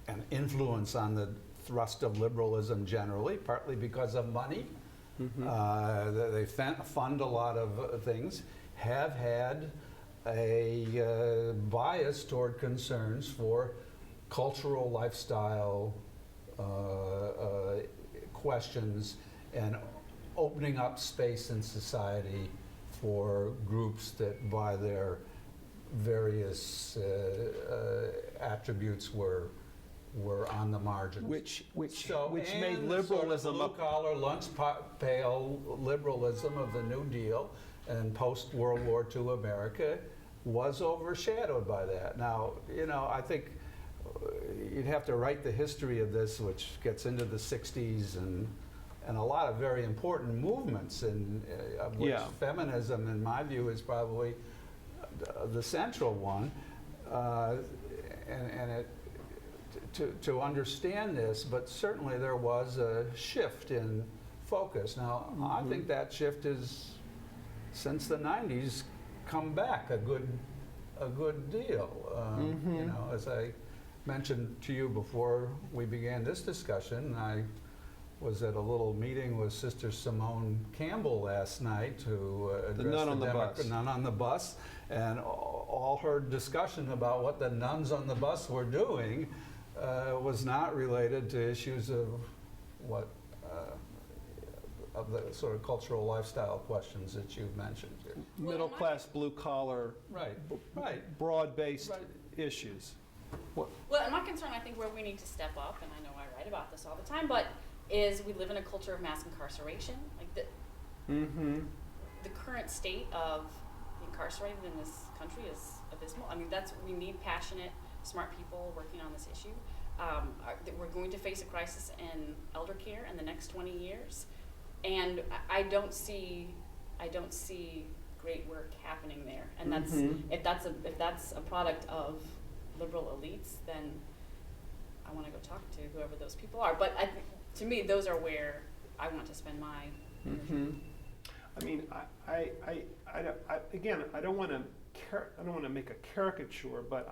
an influence on the thrust of liberalism generally, partly because of money, they fund a lot of things, have had a bias toward concerns for cultural lifestyle questions and opening up space in society for groups that by their various attributes were on the margins. Which made liberalism blue-collar, lunch pail liberalism of the New Deal and post-World War II America was overshadowed by that. Now, I think you'd have to write the history of this, which gets into the 60s and a lot of very important movements, of which feminism, in my view, is probably the central one. And to understand this, but certainly there was a shift in focus. Now, I think that shift is, since the 90s, come back a good deal. You know, as I mentioned to you before we began this discussion, I was at a little meeting with Sister Simone Campbell last night to address nun on the bus. nun on the bus, and all her discussion about what the nuns on the bus were doing was not related to issues of what of the sort of cultural lifestyle questions that you've mentioned here. Middle class, blue collar, Right. broad-based Right. issues. Well, and my concern, I think, where we need to step up, and I know I write about this all the time, but is we live in a culture of mass incarceration. Like the current state of the incarcerated in this country is abysmal. I mean, we need passionate, smart people working on this issue. We're going to face a crisis in elder care in the next 20 years, and I don't see great work happening there. And that's if that's a product of liberal elites, then I want to go talk to whoever those people are. But to me, those are where I want to spend my energy. I mean, again, I don't want to make a caricature, but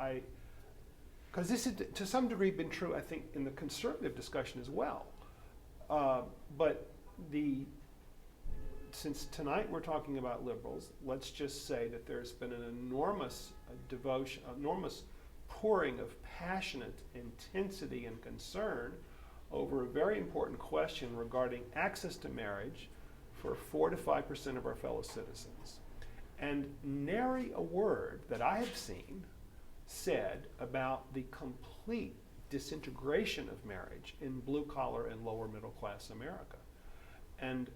because this is to some degree been true, I think, in the conservative discussion as well. But since tonight we're talking about liberals, let's just say that there's been an enormous devotion, enormous pouring of passionate intensity and concern over a very important question regarding access to marriage for 4 to 5% of our fellow citizens. And nary a word that I have seen said about the complete disintegration of marriage in blue-collar and lower middle-class America. And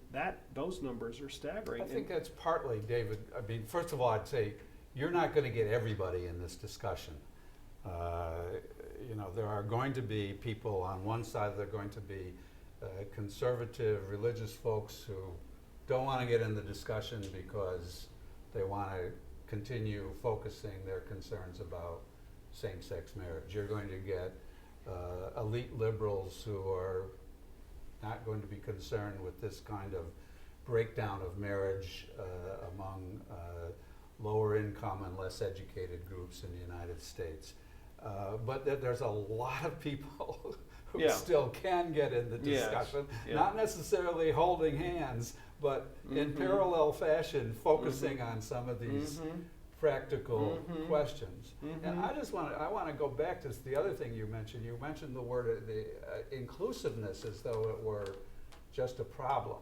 those numbers are staggering. I think that's partly, David. I mean, first of all, I'd say you're not going to get everybody in this discussion. You know, there are going to be people on one side, there are going to be conservative religious folks who don't want to get in the discussion because they want to continue focusing their concerns about same-sex marriage. You're going to get elite liberals who are not going to be concerned with this kind of breakdown of marriage among lower income and less educated groups in the United States. But there's a lot of people who still can get in the discussion, not necessarily holding hands, but in parallel fashion focusing on some of these practical questions. And I want to go back to the other thing you mentioned. You mentioned the word inclusiveness as though it were just a problem.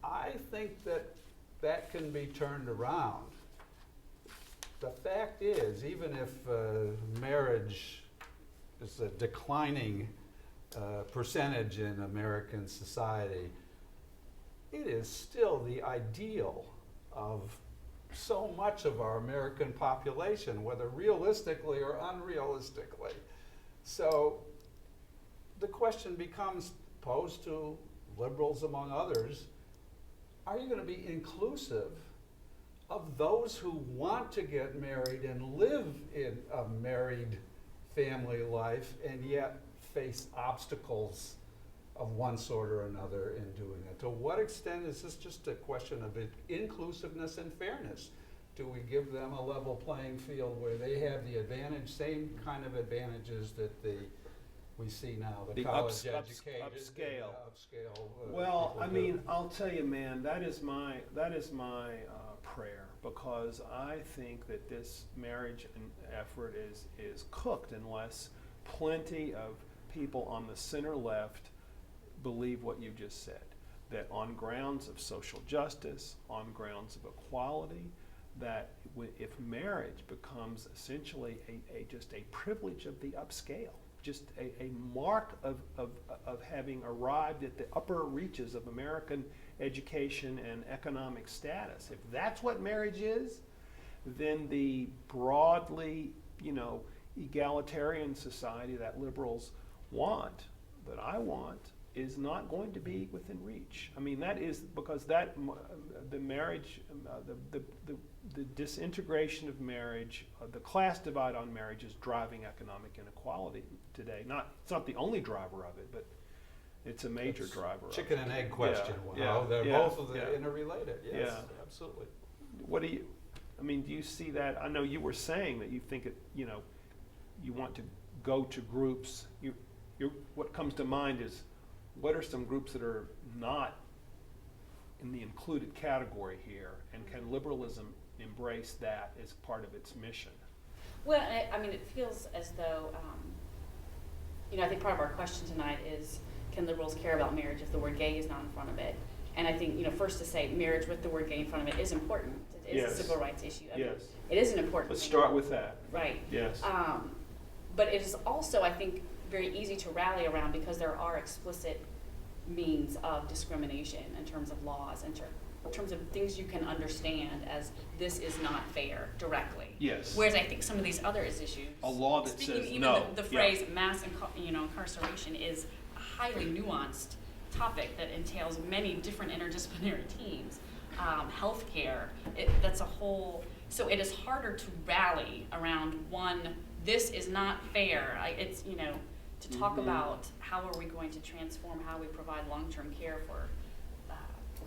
I think that can be turned around. The fact is, even if marriage is a declining percentage in American society, it is still the ideal of so much of our American population, whether realistically or unrealistically. So the question becomes posed to liberals, among others, are you going to be inclusive of those who want to get married and live in a married family life and yet face obstacles of one sort or another in doing it? To what extent is this just a question of inclusiveness and fairness? Do we give them a level playing field where they have the same kind of advantages that we see now, the college educated, upscale. Well, I mean, I'll tell you, man, that is my prayer, because I think that this marriage effort is cooked unless plenty of people on the center left believe what you just said, that on grounds of social justice, on grounds of equality, that if marriage becomes essentially just a privilege of the upscale, just a mark of having arrived at the upper reaches of American education and economic status, if that's what marriage is, then the broadly, egalitarian society that liberals want, that I want, is not going to be within reach. I mean, that is because the marriage, the disintegration of marriage, the class divide on marriage is driving economic inequality today. It's not the only driver of it, but it's a major It's driver. chicken and egg question. Yeah, Well, they're yeah, both of the yeah. interrelated. Yes, Yeah. absolutely. What do you, I mean, do you see that? I know you were saying that you think it, you know, you want to go to groups. What comes to mind is, what are some groups that are not in the included category here, and can liberalism embrace that as part of its mission? Well, I mean, it feels as though, I think part of our question tonight is, can liberals care about marriage if the word gay is not in front of it? And I think, first to say marriage with the word gay in front of it is important. It is Yes. a civil rights issue. I mean, Yes. it is an important Let's thing. start with that. Right. Yes. But it is also, I think, very easy to rally around because there are explicit means of discrimination in terms of laws, in terms of things you can understand as this is not fair directly. Yes. Whereas I think some of these other issues, A law that speaking says even no. the Yeah. phrase mass incarceration is a highly nuanced topic that entails many different interdisciplinary teams. Healthcare, that's a whole, so it is harder to rally around one, this is not fair. To talk about how are we going to transform how we provide long-term care for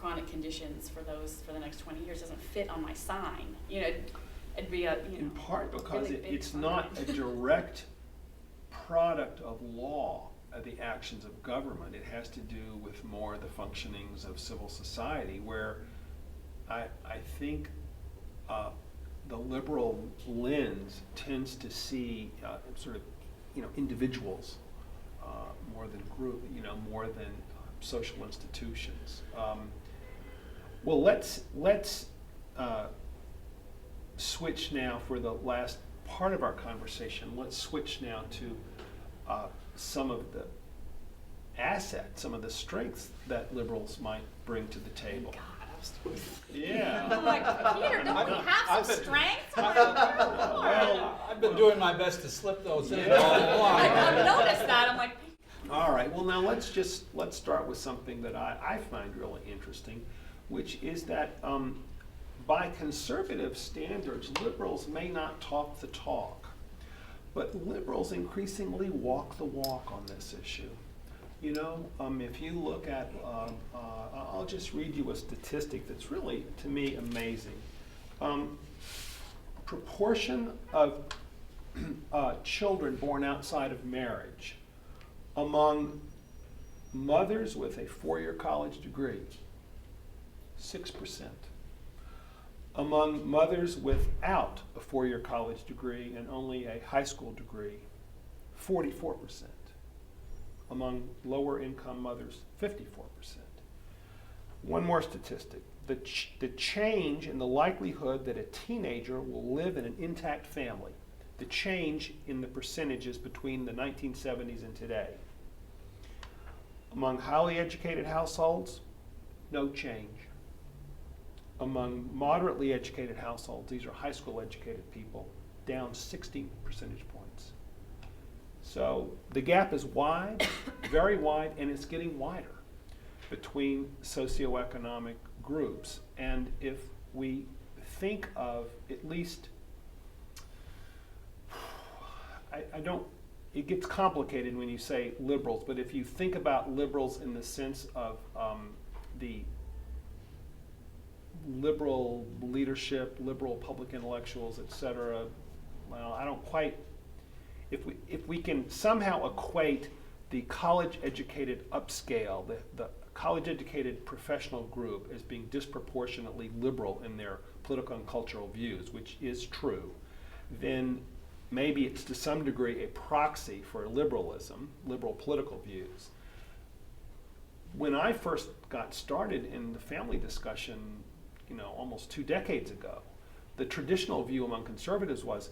chronic conditions for the next 20 years doesn't fit on my sign. It'd be In part because really big it's sign. not a direct product of law, the actions of government. It has to do with more the functionings of civil society, where I think the liberal lens tends to see sort of individuals more than group, more than social institutions. Well, let's switch now for the last part of our conversation. Let's switch now to some of the assets, some of the strengths that liberals might bring to the table. God, I was Yeah. I'm like, Peter, don't we have some strengths? Well, I've been doing my best to slip those in Yeah. all along. I've noticed that. I'm like, all right, well now let's start with something that I find really interesting, which is that by conservative standards, liberals may not talk the talk, but liberals increasingly walk the walk on this issue. If you look at, I'll just read you a statistic that's really, to me, amazing. Proportion of children born outside of marriage among mothers with a 4-year college degree, 6%. Among mothers without a 4-year college degree and only a high school degree, 44%. Among lower income mothers, 54%. One more statistic. The change in the likelihood that a teenager will live in an intact family, the change in the percentages between the 1970s and today. Among highly educated households, no change. Among moderately educated households, these are high school educated people, down 60 percentage points. So the gap is wide, very wide, and it's getting wider between socioeconomic groups. And if we think of at least, it gets complicated when you say liberals, but if you think about liberals in the sense of the liberal leadership, liberal public intellectuals, etc., well, I don't quite, if we can somehow equate the college-educated upscale, the college-educated professional group as being disproportionately liberal in their political and cultural views, which is true, then maybe it's to some degree a proxy for liberalism, liberal political views. When I first got started in the family discussion, almost 2 decades ago, the traditional view among conservatives was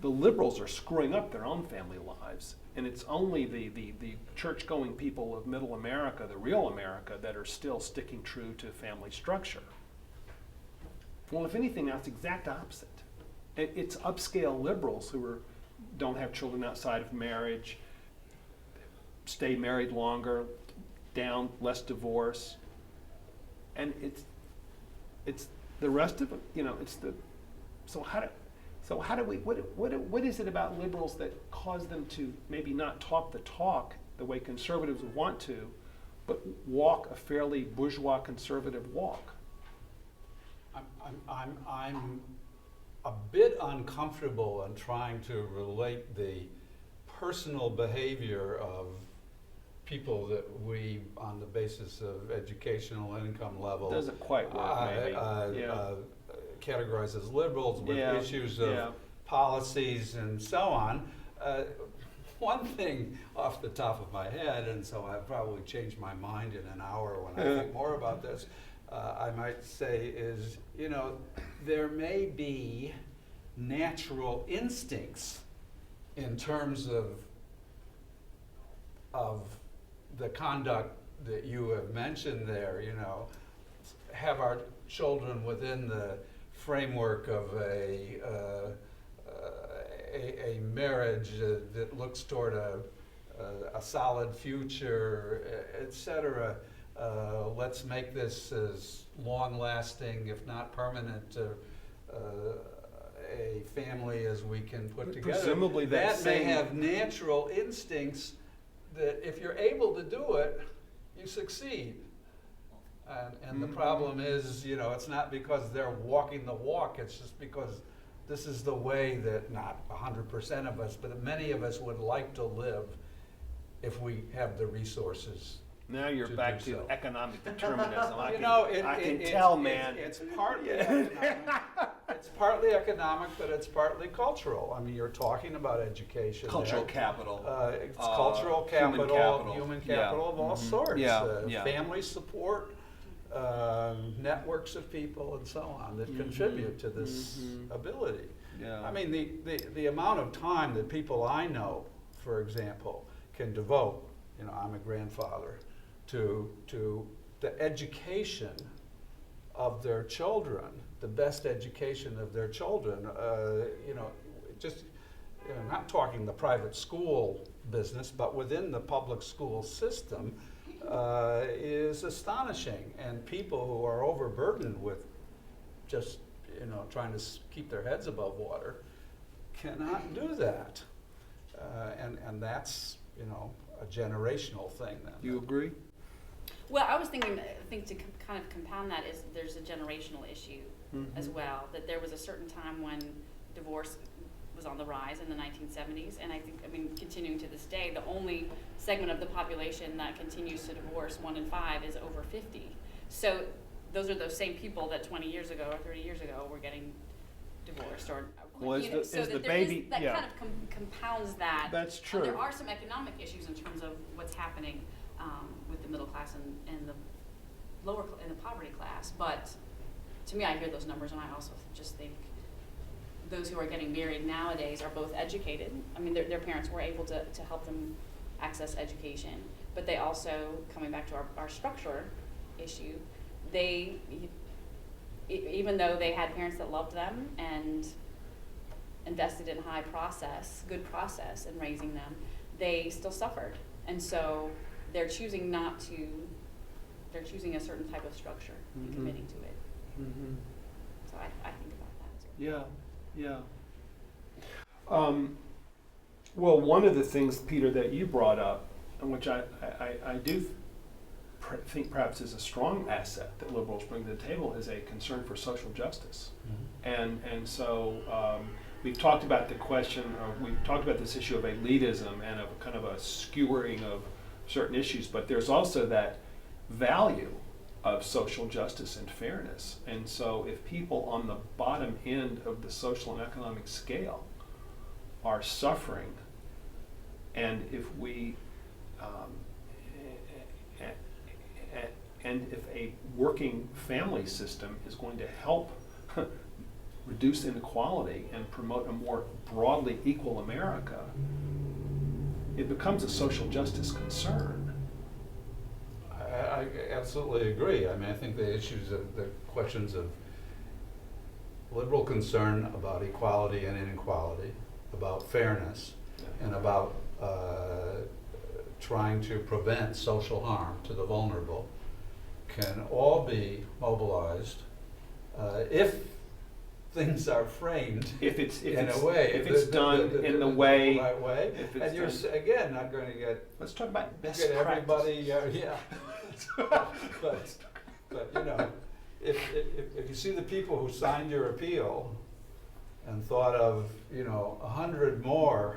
the liberals are screwing up their own family lives, and it's only the church-going people of middle America, the real America, that are still sticking true to family structure. Well, if anything, that's the exact opposite. It's upscale liberals who don't have children outside of marriage, stay married longer, less divorce, and it's the rest of it. It's how do we, what is it about liberals that cause them to maybe not talk the talk the way conservatives want to, but walk a fairly bourgeois conservative walk? I'm a bit uncomfortable in trying to relate the personal behavior of people that we, on the basis of educational income level, Doesn't quite work, maybe. Categorize as liberals with Yeah, issues of yeah. policies and so on. One thing off the top of my head, and so I'll probably change my mind in an hour when I think more about this, I might say is, you know, there may be natural instincts in terms of the conduct that you have mentioned there, you know, have our children within the framework of a marriage that looks toward a solid future, etc. Let's make this as long-lasting, if not permanent, a family as we can put together. Presumably that may same- have natural instincts that if you're able to do it, you succeed. And the problem is, you know, it's not because they're walking the walk, it's just because this is the way that not 100% of us, but many of us would like to live if we have the resources. Now you're to back do to so. economic determinism. I You can, know, I can tell, man. It's partly economic. It's partly economic, but it's partly cultural. I mean, you're talking about education. Cultural there. capital. It's cultural capital, human capital of all sorts. Yeah. Family support, networks of people, and so on that contribute to this ability. Yeah. I mean, the amount of time that people I know, for example, can devote. You know, I'm a grandfather. To the education of their children, the best education of their children, you know, just, you know, not talking the private school business, but within the public school system, is astonishing. And people who are overburdened with just, you know, trying to keep their heads above water cannot do that. And that's, you know, a generational thing then. You agree? Well, I was thinking, I think to kind of compound that is there's a generational issue as well, that there was a certain time when divorce was on the rise in the 1970s, and I think, I mean, continuing to this day, the only segment of the population that continues to divorce, 1 in 5, is over 50. So those are those same people that 20 years ago or 30 years ago were getting divorced, or Well, you know, is so the that there baby- that yeah. kind of compounds that. That's true. And there are some economic issues in terms of what's happening with the middle class and the lower in the poverty class. But to me, I hear those numbers, and I also just think those who are getting married nowadays are both educated. I mean, their parents were able to help them access education, but they also, coming back to our structure issue, they, even though they had parents that loved them and invested in good process in raising them, they still suffered. And so they're choosing they're choosing a certain type of structure and committing to it. So I think about that as well. Yeah. Well, one of the things, Peter, that you brought up, and which I do think perhaps is a strong asset that liberals bring to the table, is a concern for social justice. And so we've talked about the question, or we've talked about this issue of elitism and of kind of a skewering of certain issues, but there's also that value of social justice and fairness. And so if people on the bottom end of the social and economic scale are suffering, and if we and if a working family system is going to help reduce inequality and promote a more broadly equal America, it becomes a social justice concern. I absolutely agree. I mean, I think the questions of liberal concern about equality and inequality, about fairness, and about trying to prevent social harm to the vulnerable can all be mobilized if things are framed If it's in a way. if it's done in the way. right way, if it's and you're done- again not going to get Let's talk about best everybody. practices. Yeah, but you know, if you see the people who signed your appeal and thought of 100 more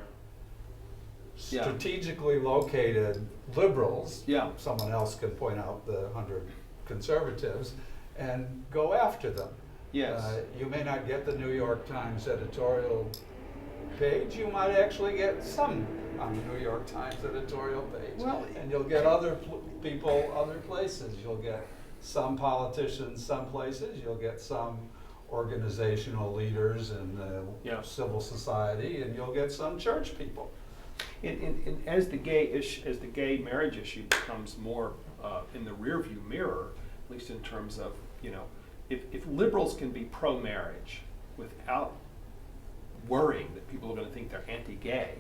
Yeah. strategically located liberals, Yeah. someone else could point out the 100 conservatives and go after them. Yes. You may not get the New York Times editorial page. You might actually get some on the New York Times editorial page. Well, and you'll get other people other places. You'll get some politicians some places. You'll get some organizational leaders in Yeah. civil society, and you'll get some church people. And as the gay marriage issue becomes more in the rearview mirror, at least in terms of if liberals can be pro-marriage without worrying that people are going to think they're anti-gay,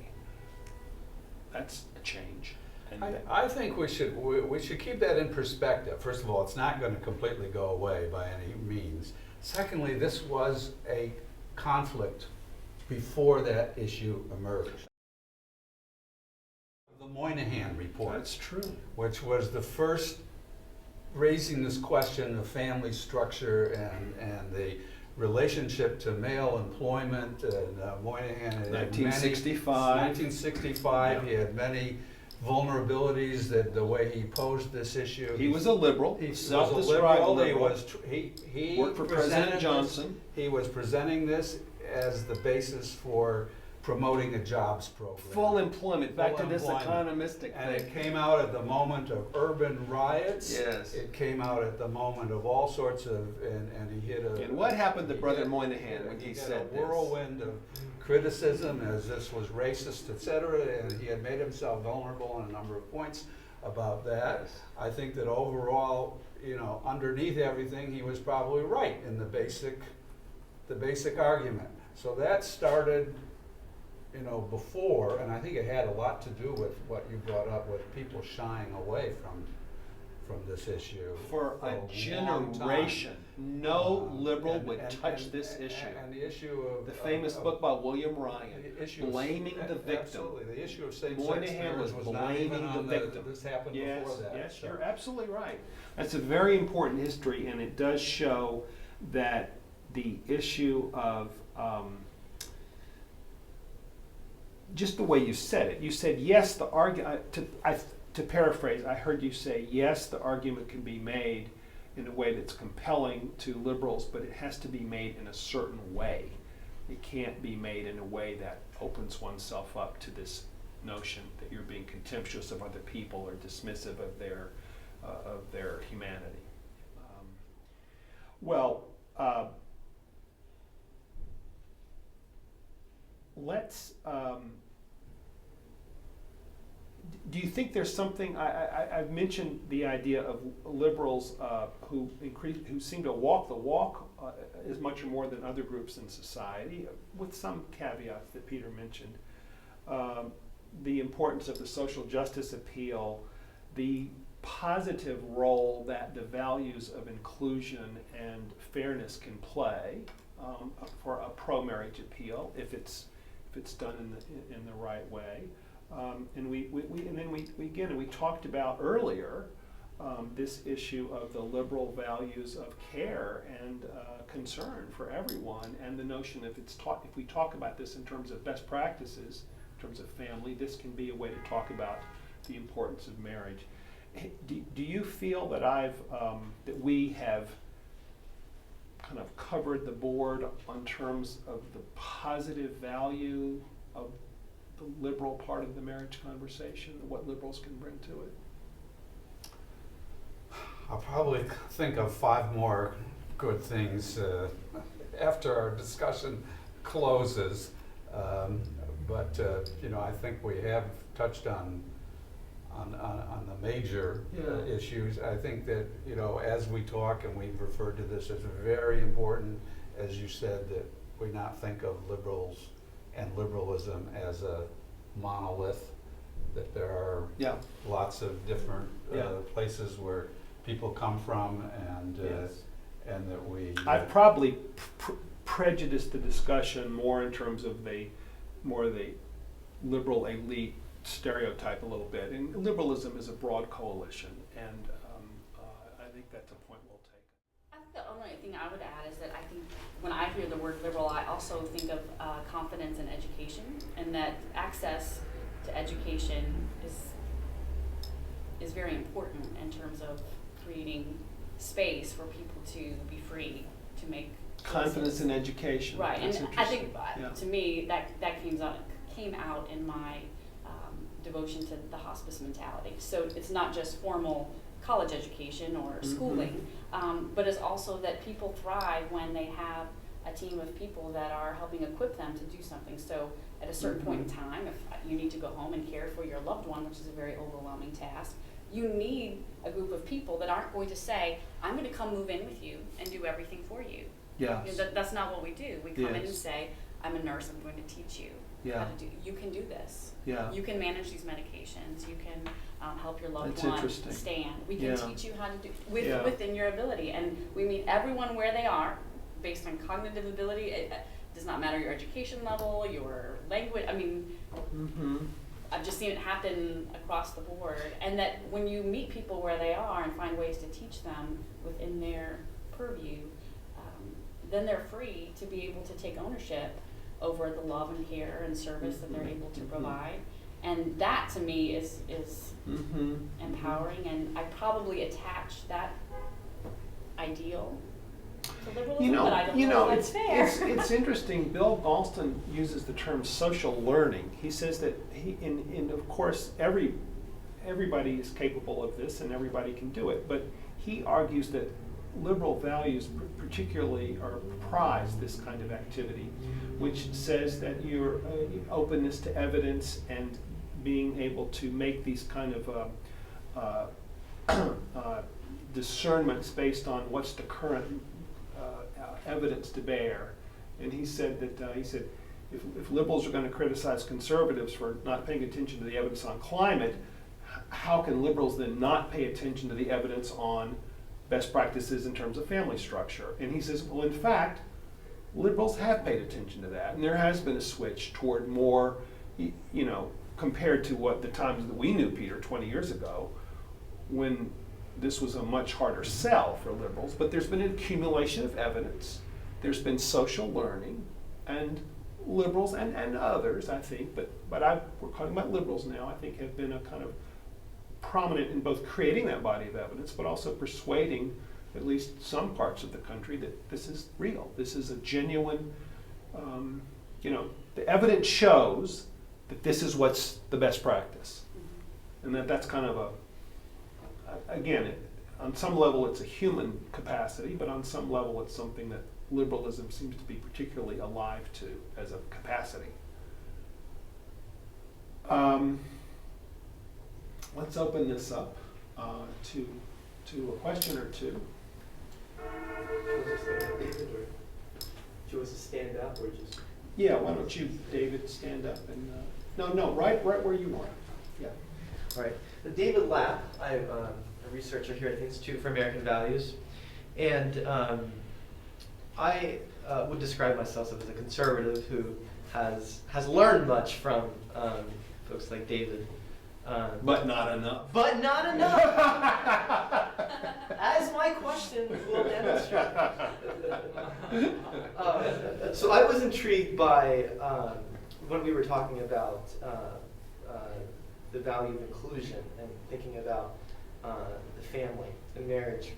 that's a change. And I think we should keep that in perspective. First of all, it's not going to completely go away by any means. Secondly, this was a conflict before that issue emerged. The Moynihan Report, that's true. which was the first raising this question of family structure and the relationship to male employment. And Moynihan had 1965. 1965. Yeah. He had many vulnerabilities that the way he posed this issue. He was a liberal. He was a self-described liberal. liberal. He Worked for presented President this- Johnson. He was presenting this as the basis for promoting a jobs program. Full employment. Back Full to this employment. economistic And it thing. came out at the moment of urban riots. Yes. It came out at the moment of all sorts of, and he hit a. And what happened to he Brother hit- Moynihan when he hit said a this? whirlwind of criticism as this was racist, et cetera, and he had made himself vulnerable on a number of points about that. Yes. I think that overall, underneath everything, he was probably right in the basic argument. So that started, before, and I think it had a lot to do with what you brought up with people shying away from this issue. For a long generation, time. no liberal And- would and- touch and- this issue. And the issue of The famous book by William Ryan, the issue of- blaming the victim. Absolutely, the issue of same-sex Moynihan marriage was was not even blaming on the victim. This happened Yes, before that. yes, so. you're absolutely right. That's a very important history, and it does show that the issue of just the way you said it. You said yes. The argument. To paraphrase, I heard you say yes. The argument can be made in a way that's compelling to liberals, but it has to be made in a certain way. It can't be made in a way that opens oneself up to this notion that you're being contemptuous of other people or dismissive of their humanity. Let's. Do you think there's something? I've mentioned the idea of liberals who seem to walk the walk as much or more than other groups in society, with some caveats that Peter mentioned. The importance of the social justice appeal, the positive role that the values of inclusion and fairness can play for a pro-marriage appeal if it's done in the right way. And we talked about earlier this issue of the liberal values of care and concern for everyone, and the notion if we talk about this in terms of best practices, in terms of family, this can be a way to talk about the importance of marriage. Do you feel that that we have kind of covered the board on terms of the positive value of the liberal part of the marriage conversation, and what liberals can bring to it? I'll probably think of 5 more good things after our discussion closes. I think we have touched on the major issues. I think that, as we talk, and we've referred to this as very important, as you said, that we not think of liberals and liberalism as a monolith, that there are lots of different places where people come from, and Yes. and that we. I've probably prejudice the discussion more in terms of the liberal elite stereotype a little bit. And liberalism is a broad coalition, and I think that's a point well taken. I think the only thing I would add is that I think when I hear the word liberal, I also think of confidence in education, and that access to education is very important in terms of creating space for people to be free to make Confidence in education. Right, That's and I think interesting. to me that came out in my devotion to the hospice mentality. So it's not just formal college education or schooling, but it's also that people thrive when they have a team of people that are helping equip them to do something. So at a certain point in time, if you need to go home and care for your loved one, which is a very overwhelming task, you need a group of people that aren't going to say, I'm going to come move in with you and do everything for you. Yes. You know, that's not what we do. We come in and Yes. say, I'm a nurse, I'm going to teach you Yeah. how to do, you can do this. Yeah. You can manage these medications, you can help your loved That's one interesting. stand. We can Yeah. teach you how to do, Yeah. within your ability. And we meet everyone where they are, based on cognitive ability. It does not matter your education level, your language, I mean, I've just seen it happen across the board. And that when you meet people where they are and find ways to teach them within their purview, then they're free to be able to take ownership over the love and care and service that they're able to provide. And that to me is empowering, and I probably attach that ideal to liberalism, but I don't know if that's fair. It's interesting. Bill Galston uses the term social learning. He says that and of course everybody is capable of this and everybody can do it, but he argues that liberal values particularly prize this kind of activity, which says that your openness to evidence and being able to make these kind of discernments based on what's the current evidence to bear. And he said that if liberals are going to criticize conservatives for not paying attention to the evidence on climate, how can liberals then not pay attention to the evidence on best practices in terms of family structure? And he says, well, in fact, liberals have paid attention to that, and there has been a switch toward more, compared to what the times that we knew Peter 20 years ago, when this was a much harder sell for liberals. But there's been an accumulation of evidence, there's been social learning, and liberals and others, I think, but we're talking about liberals now, I think have been a kind of prominent in both creating that body of evidence, but also persuading at least some parts of the country that this is real. This is a genuine, the evidence shows that this is what's the best practice. And that's kind of on some level it's a human capacity, but on some level it's something that liberalism seems to be particularly alive to as a capacity. Let's open this up to a question or two. Do you want us to stand up or just? Yeah, why don't you, David, stand up and no, right where you are. Yeah. All right. David Lapp, I'm a researcher here at the Institute for American Values, and I would describe myself as a conservative who has learned much from folks like David. But not enough. But not enough! As my question will demonstrate. So I was intrigued by when we were talking about the value of inclusion and thinking about the family and marriage.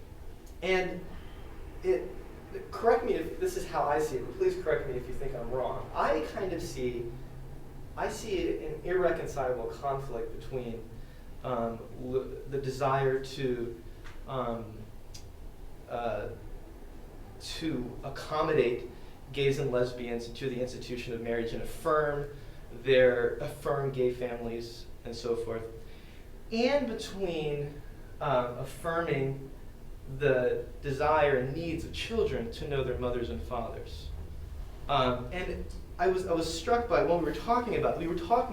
And correct me if this is how I see it, but please correct me if you think I'm wrong. I kind of see an irreconcilable conflict between the desire to accommodate gays and lesbians into the institution of marriage and affirm gay families and so forth, and between affirming the desire and needs of children to know their mothers and fathers. And I was struck by when we were talking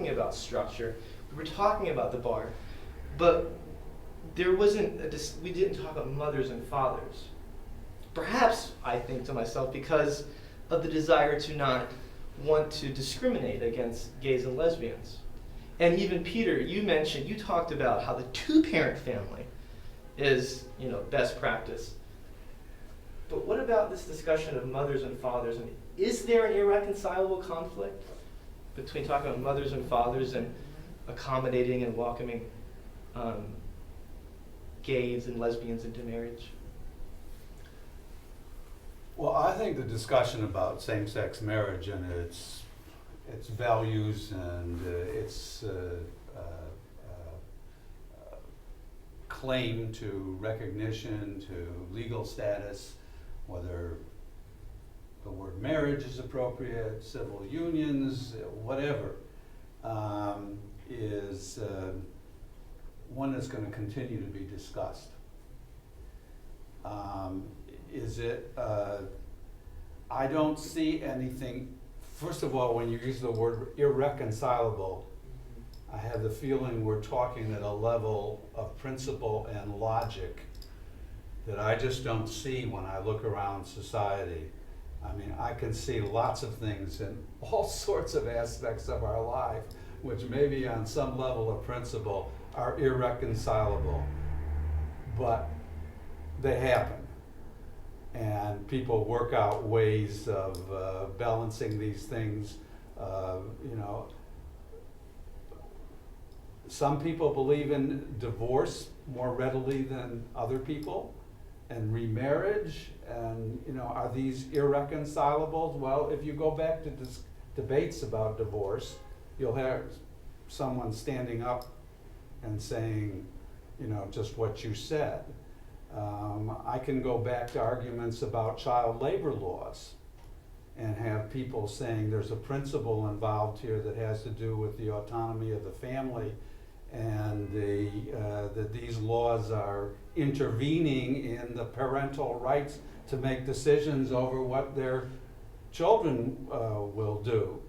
about structure, we were talking about the bar, but there wasn't we didn't talk about mothers and fathers. Perhaps, I think to myself, because of the desire to not want to discriminate against gays and lesbians. And even Peter, you talked about how the two-parent family is, best practice. But what about this discussion of mothers and fathers? And is there an irreconcilable conflict between talking about mothers and fathers and accommodating and welcoming gays and lesbians into marriage? Well, I think the discussion about same-sex marriage and its values and its claim to recognition, to legal status, whether the word marriage is appropriate, civil unions, whatever, is one that's going to continue to be discussed. I don't see anything, first of all, when you use the word irreconcilable, I have the feeling we're talking at a level of principle and logic that I just don't see when I look around society. I mean, I can see lots of things in all sorts of aspects of our life, which maybe on some level of principle are irreconcilable, but they happen. And people work out ways of balancing these things. Some people believe in divorce more readily than other people, and remarriage, and are these irreconcilable? Well, if you go back to debates about divorce, you'll have someone standing up and saying, just what you said. I can go back to arguments about child labor laws and have people saying there's a principle involved here that has to do with the autonomy of the family, and that these laws are intervening in the parental rights to make decisions over what their children will do.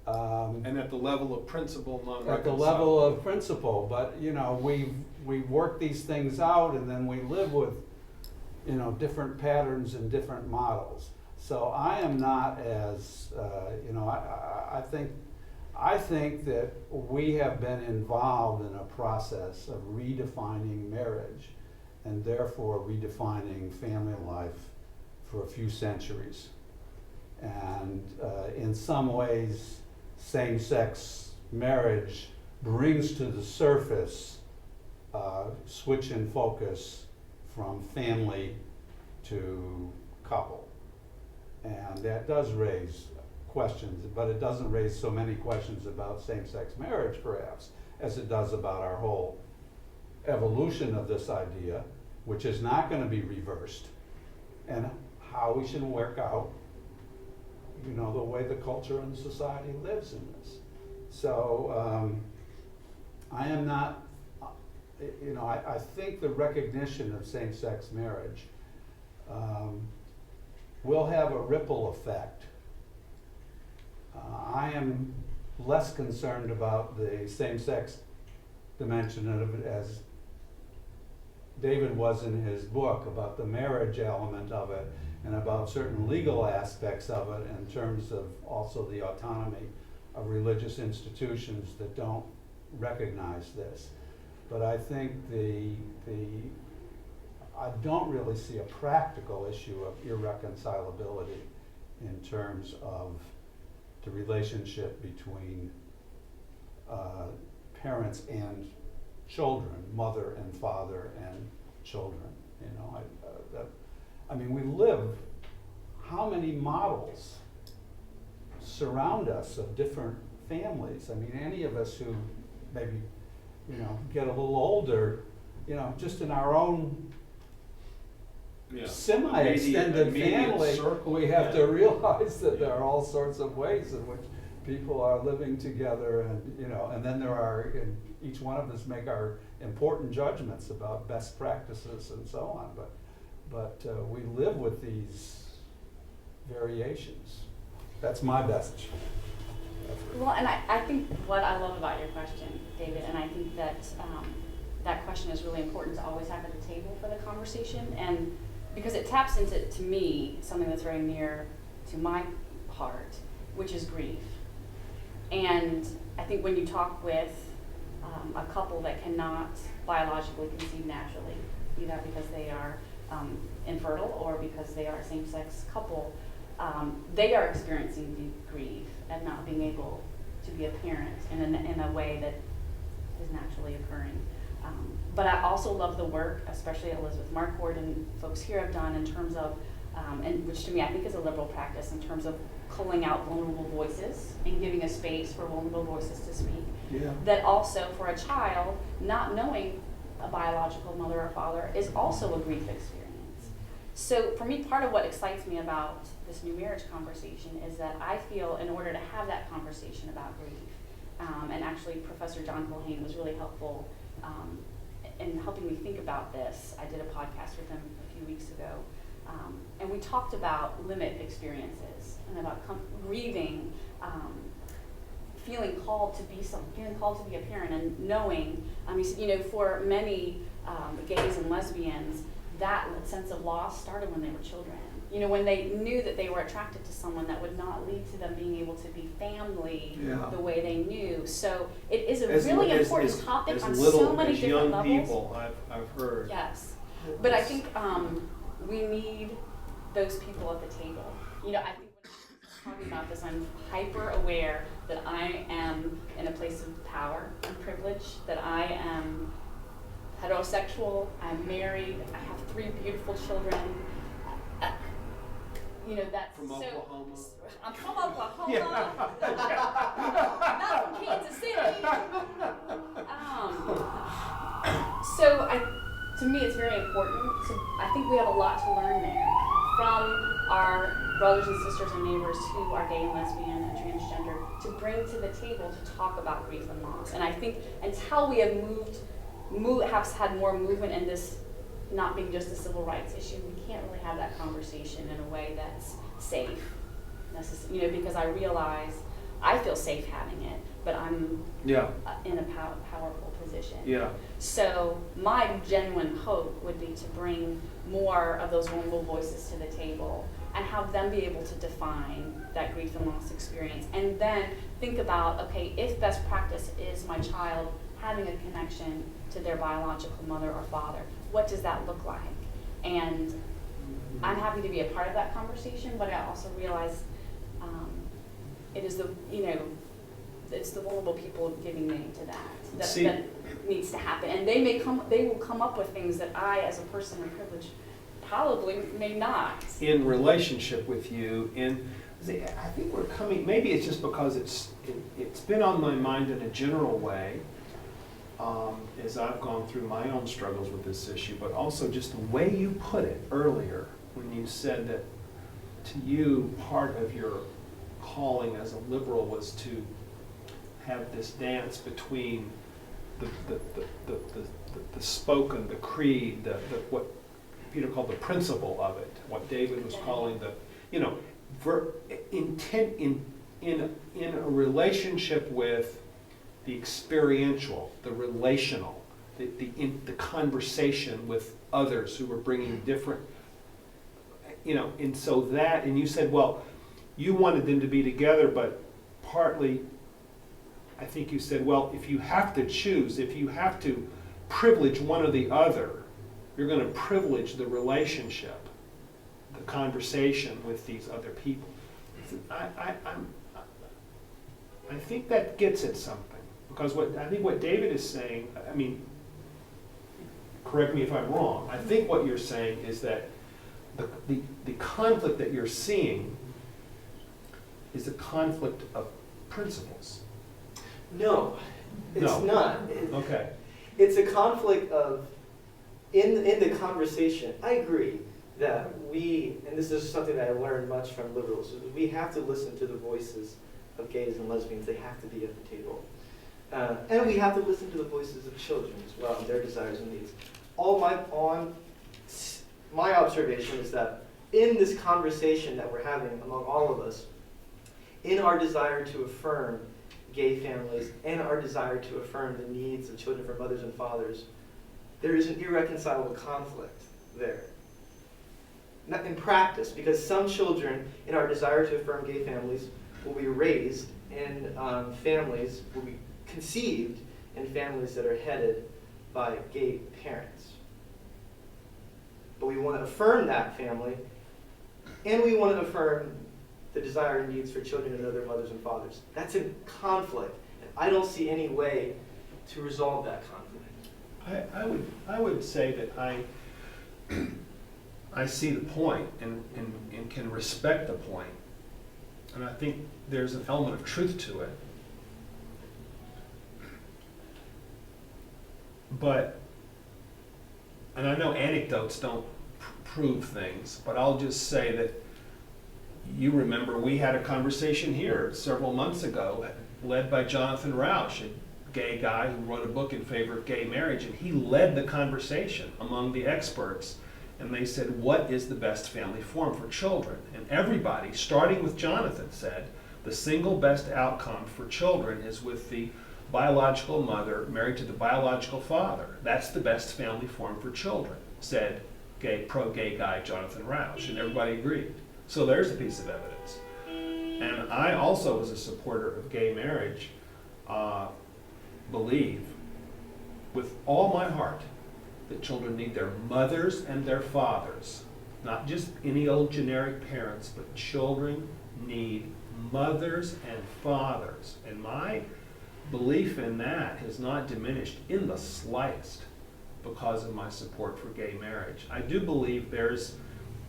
And at the level of principle, non-reconcilable. At the level of principle, but we work these things out, and then we live with different patterns and different models. So I am not as I think that we have been involved in a process of redefining marriage, and therefore redefining family life for a few centuries. And in some ways, same-sex marriage brings to the surface switch in focus from family to couple. And that does raise questions, but it doesn't raise so many questions about same-sex marriage, perhaps, as it does about our whole evolution of this idea, which is not going to be reversed, and how we should work out the way the culture and society lives in this. So I am not, I think the recognition of same-sex marriage will have a ripple effect. I am less concerned about the same-sex dimension of it as David was in his book, about the marriage element of it, and about certain legal aspects of it in terms of also the autonomy of religious institutions that don't recognize this. But I think I don't really see a practical issue of irreconcilability in terms of the relationship between parents and children, mother and father and children. We live, how many models surround us of different families? Any of us who maybe, get a little older, just in our own semi-extended family, circle, we have to realize that there are all sorts of ways in which people are living together, and then there are, and each one of us make our important judgments about best practices and so on, but we live with these variations. That's my best. Well, and I think what I love about your question, David, and I think that that question is really important to always have at the table for the conversation, and because it taps into, to me, something that's very near to my heart, which is grief. And I think when you talk with a couple that cannot biologically conceive naturally, either because they are infertile or because they are a same-sex couple, they are experiencing deep grief at not being able to be a parent in a way that is naturally occurring. But I also love the work, especially Elizabeth Marquardt and folks here have done in terms of, and which to me I think is a liberal practice, in terms of culling out vulnerable voices and giving a space for vulnerable voices to speak. Yeah. That also for a child, not knowing a biological mother or father is also a grief experience. So for me, part of what excites me about this new marriage conversation is that I feel in order to have that conversation about grief, and actually Professor John Culhane was really helpful in helping me think about this. I did a podcast with him a few weeks ago, and we talked about limit experiences and about grieving, feeling called to be feeling called to be a parent, and knowing, he said, for many gays and lesbians, that sense of loss started when they were children. When they knew that they were attracted to someone that would not lead to them being able to be family the way they knew. So it is a really important topic on so many different levels. Young people, I've heard. Yes, but I think we need those people at the table. I think when I'm talking about this, I'm hyper aware that I am in a place of power and privilege, that I am heterosexual, I'm married, I have 3 beautiful children. That's From so. Oklahoma. I'm from Oklahoma. Yeah. Not from Kansas City. So to me, it's very important. So I think we have a lot to learn there from our brothers and sisters and neighbors who are gay and lesbian and transgender, to bring to the table to talk about grief and loss. And I think until we have have had more movement in this not being just a civil rights issue, we can't really have that conversation in a way that's safe, because I realize I feel safe having it, but I'm in a powerful position. Yeah. So my genuine hope would be to bring more of those vulnerable voices to the table and have them be able to define that grief and loss experience, and then think about, okay, if best practice is my child having a connection to their biological mother or father, what does that look like? And I'm happy to be a part of that conversation, but I also realize it is it's the vulnerable people giving name to that needs to happen. And they will come up with things that I, as a person of privilege, probably may not. In relationship with you, I think we're coming, maybe it's just because it's been on my mind in a general way, as I've gone through my own struggles with this issue, but also just the way you put it earlier when you said that to you part of your calling as a liberal was to have this dance between the spoken, the creed, what Peter called the principle of it, what David was calling intent in a relationship with the experiential, the relational, the conversation with others who were bringing different, and so that, and you said, well, you wanted them to be together, but partly, I think you said, well, if you have to choose, if you have to privilege one or the other, you're going to privilege the relationship, the conversation with these other people. I think that gets at something. Because I think what David is saying, correct me if I'm wrong, I think what you're saying is that the conflict that you're seeing is a conflict of principles. No, it's not. Okay. It's a conflict of, in the conversation, I agree that and this is something that I learned much from liberals, we have to listen to the voices of gays and lesbians. They have to be at the table. And we have to listen to the voices of children as well, and their desires and needs. My observation is that in this conversation that we're having among all of us, in our desire to affirm gay families and our desire to affirm the needs of children for mothers and fathers, there is an irreconcilable conflict there. not in practice, because some children in our desire to affirm gay families will be raised in families, will be conceived in families that are headed by gay parents. But we want to affirm that family, and we want to affirm the desire and needs for children to know their mothers and fathers. That's in conflict, and I don't see any way to resolve that conflict. I would say that I see the point and can respect the point, and I think there's an element of truth to it. But, and I know anecdotes don't prove things, but I'll just say that you remember we had a conversation here several months ago, led by Jonathan Rausch, a gay guy who wrote a book in favor of gay marriage, and he led the conversation among the experts. And they said, what is the best family form for children? And everybody, starting with Jonathan, said the single best outcome for children is with the biological mother married to the biological father. That's the best family form for children, said pro-gay guy Jonathan Rausch, and everybody agreed. So there's a piece of evidence. And I also, as a supporter of gay marriage, believe with all my heart that children need their mothers and their fathers, not just any old generic parents, but children need mothers and fathers. And my belief in that has not diminished in the slightest because of my support for gay marriage. I do believe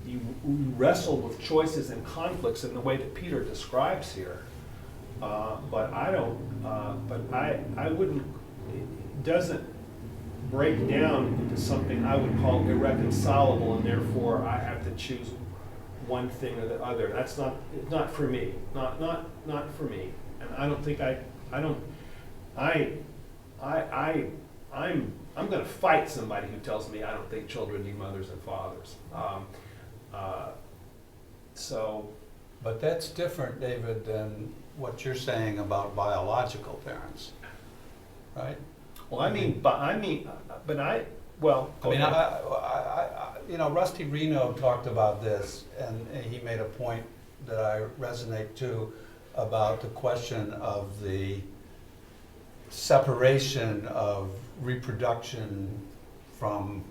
you wrestle with choices and conflicts in the way that Peter describes here, but I don't. But I wouldn't. It doesn't break down into something I would call irreconcilable, and therefore I have to choose one thing or the other. That's not for me. Not for me. And I don't think I'm going to fight somebody who tells me I don't think children need mothers and fathers. But that's different, David, than what you're saying about biological parents, right? Well, Rusty Reno talked about this, and he made a point that I resonate to about the question of the separation of reproduction from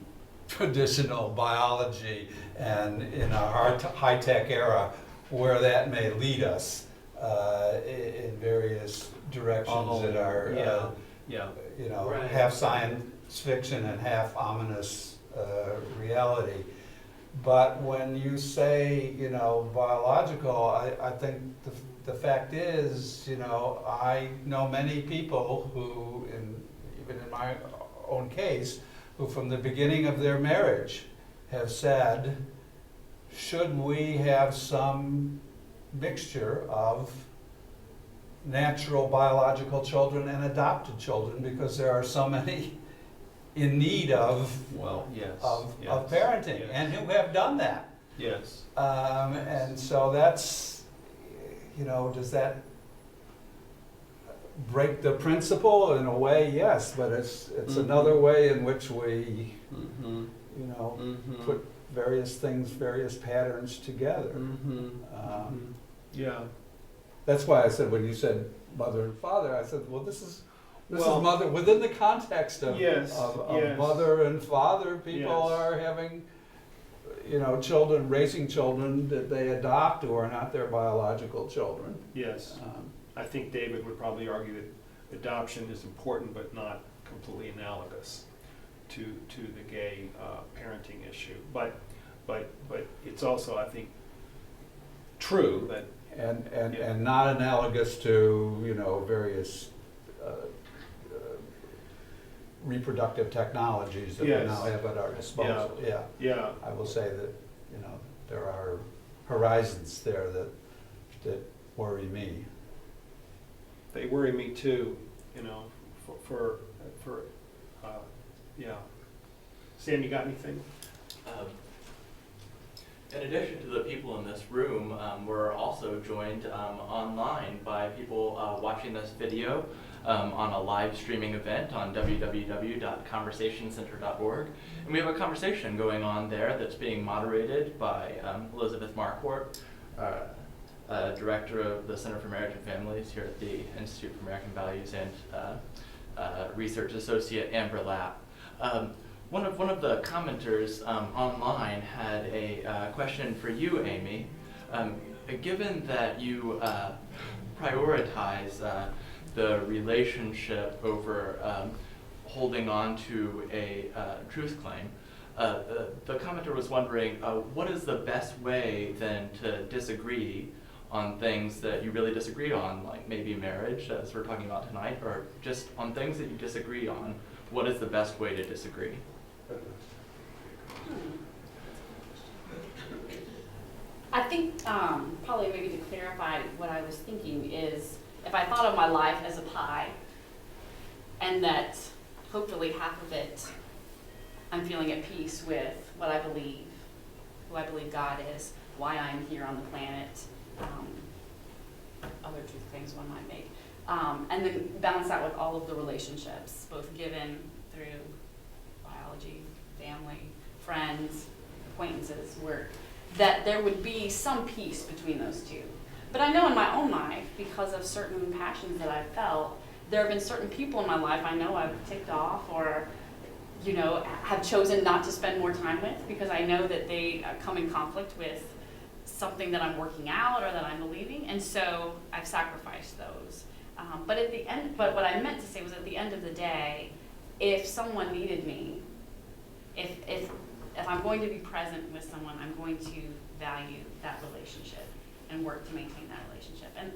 traditional biology, and in our high-tech era, where that may lead us in various directions that are, Right. half science fiction and half ominous reality. But when you say, biological, I think the fact is, I know many people who, even in my own case, who from the beginning of their marriage have said, should we have some mixture of natural biological children and adopted children, because there are so many in need of parenting, yes. and who have done that. Yes. And so that's, does that break the principle? In a way, yes, but it's another way in which we, put various things, various patterns together. Yeah. That's why I said, when you said mother and father, I said, well, this is Well, mother within the context of, yes, yes. mother and father. People Yes. are having, children, raising children that they adopt who are not their biological children. Yes. I think David would probably argue that adoption is important but not completely analogous to the gay parenting issue. But it's also, I think, true that And not analogous to, various reproductive technologies that we Yes. now have at our disposal. yeah. I will say that, there are horizons there that worry me. They worry me too, yeah. Sam, you got anything? In addition to the people in this room, we're also joined online by people watching this video on a live streaming event on www.conversationcenter.org. And we have a conversation going on there that's being moderated by Elizabeth Marquardt, Director of the Center for Marriage and Families here at the Institute for American Values, and Research Associate Amber Lapp. One of the commenters online had a question for you, Amy. Given that you prioritize the relationship over holding on to a truth claim, the commenter was wondering, what is the best way then to disagree on things that you really disagree on, like maybe marriage, as we're talking about tonight, or just on things that you disagree on? What is the best way to disagree? I think probably maybe to clarify what I was thinking is if I thought of my life as a pie and that hopefully half of it I'm feeling at peace with what I believe, who I believe God is, why I'm here on the planet, other truth claims one might make, and then balance that with all of the relationships, both given through biology, family, friends, acquaintances, work, that there would be some peace between those two. But I know in my own life, because of certain passions that I've felt, there have been certain people in my life I know I've ticked off or, you know, have chosen not to spend more time with because I know that they come in conflict with something that I'm working out or that I'm believing, and so I've sacrificed those. But at the end, but what I meant to say was at the end of the day, if someone needed me, if I'm going to be present with someone, I'm going to value that relationship and work to maintain that relationship. And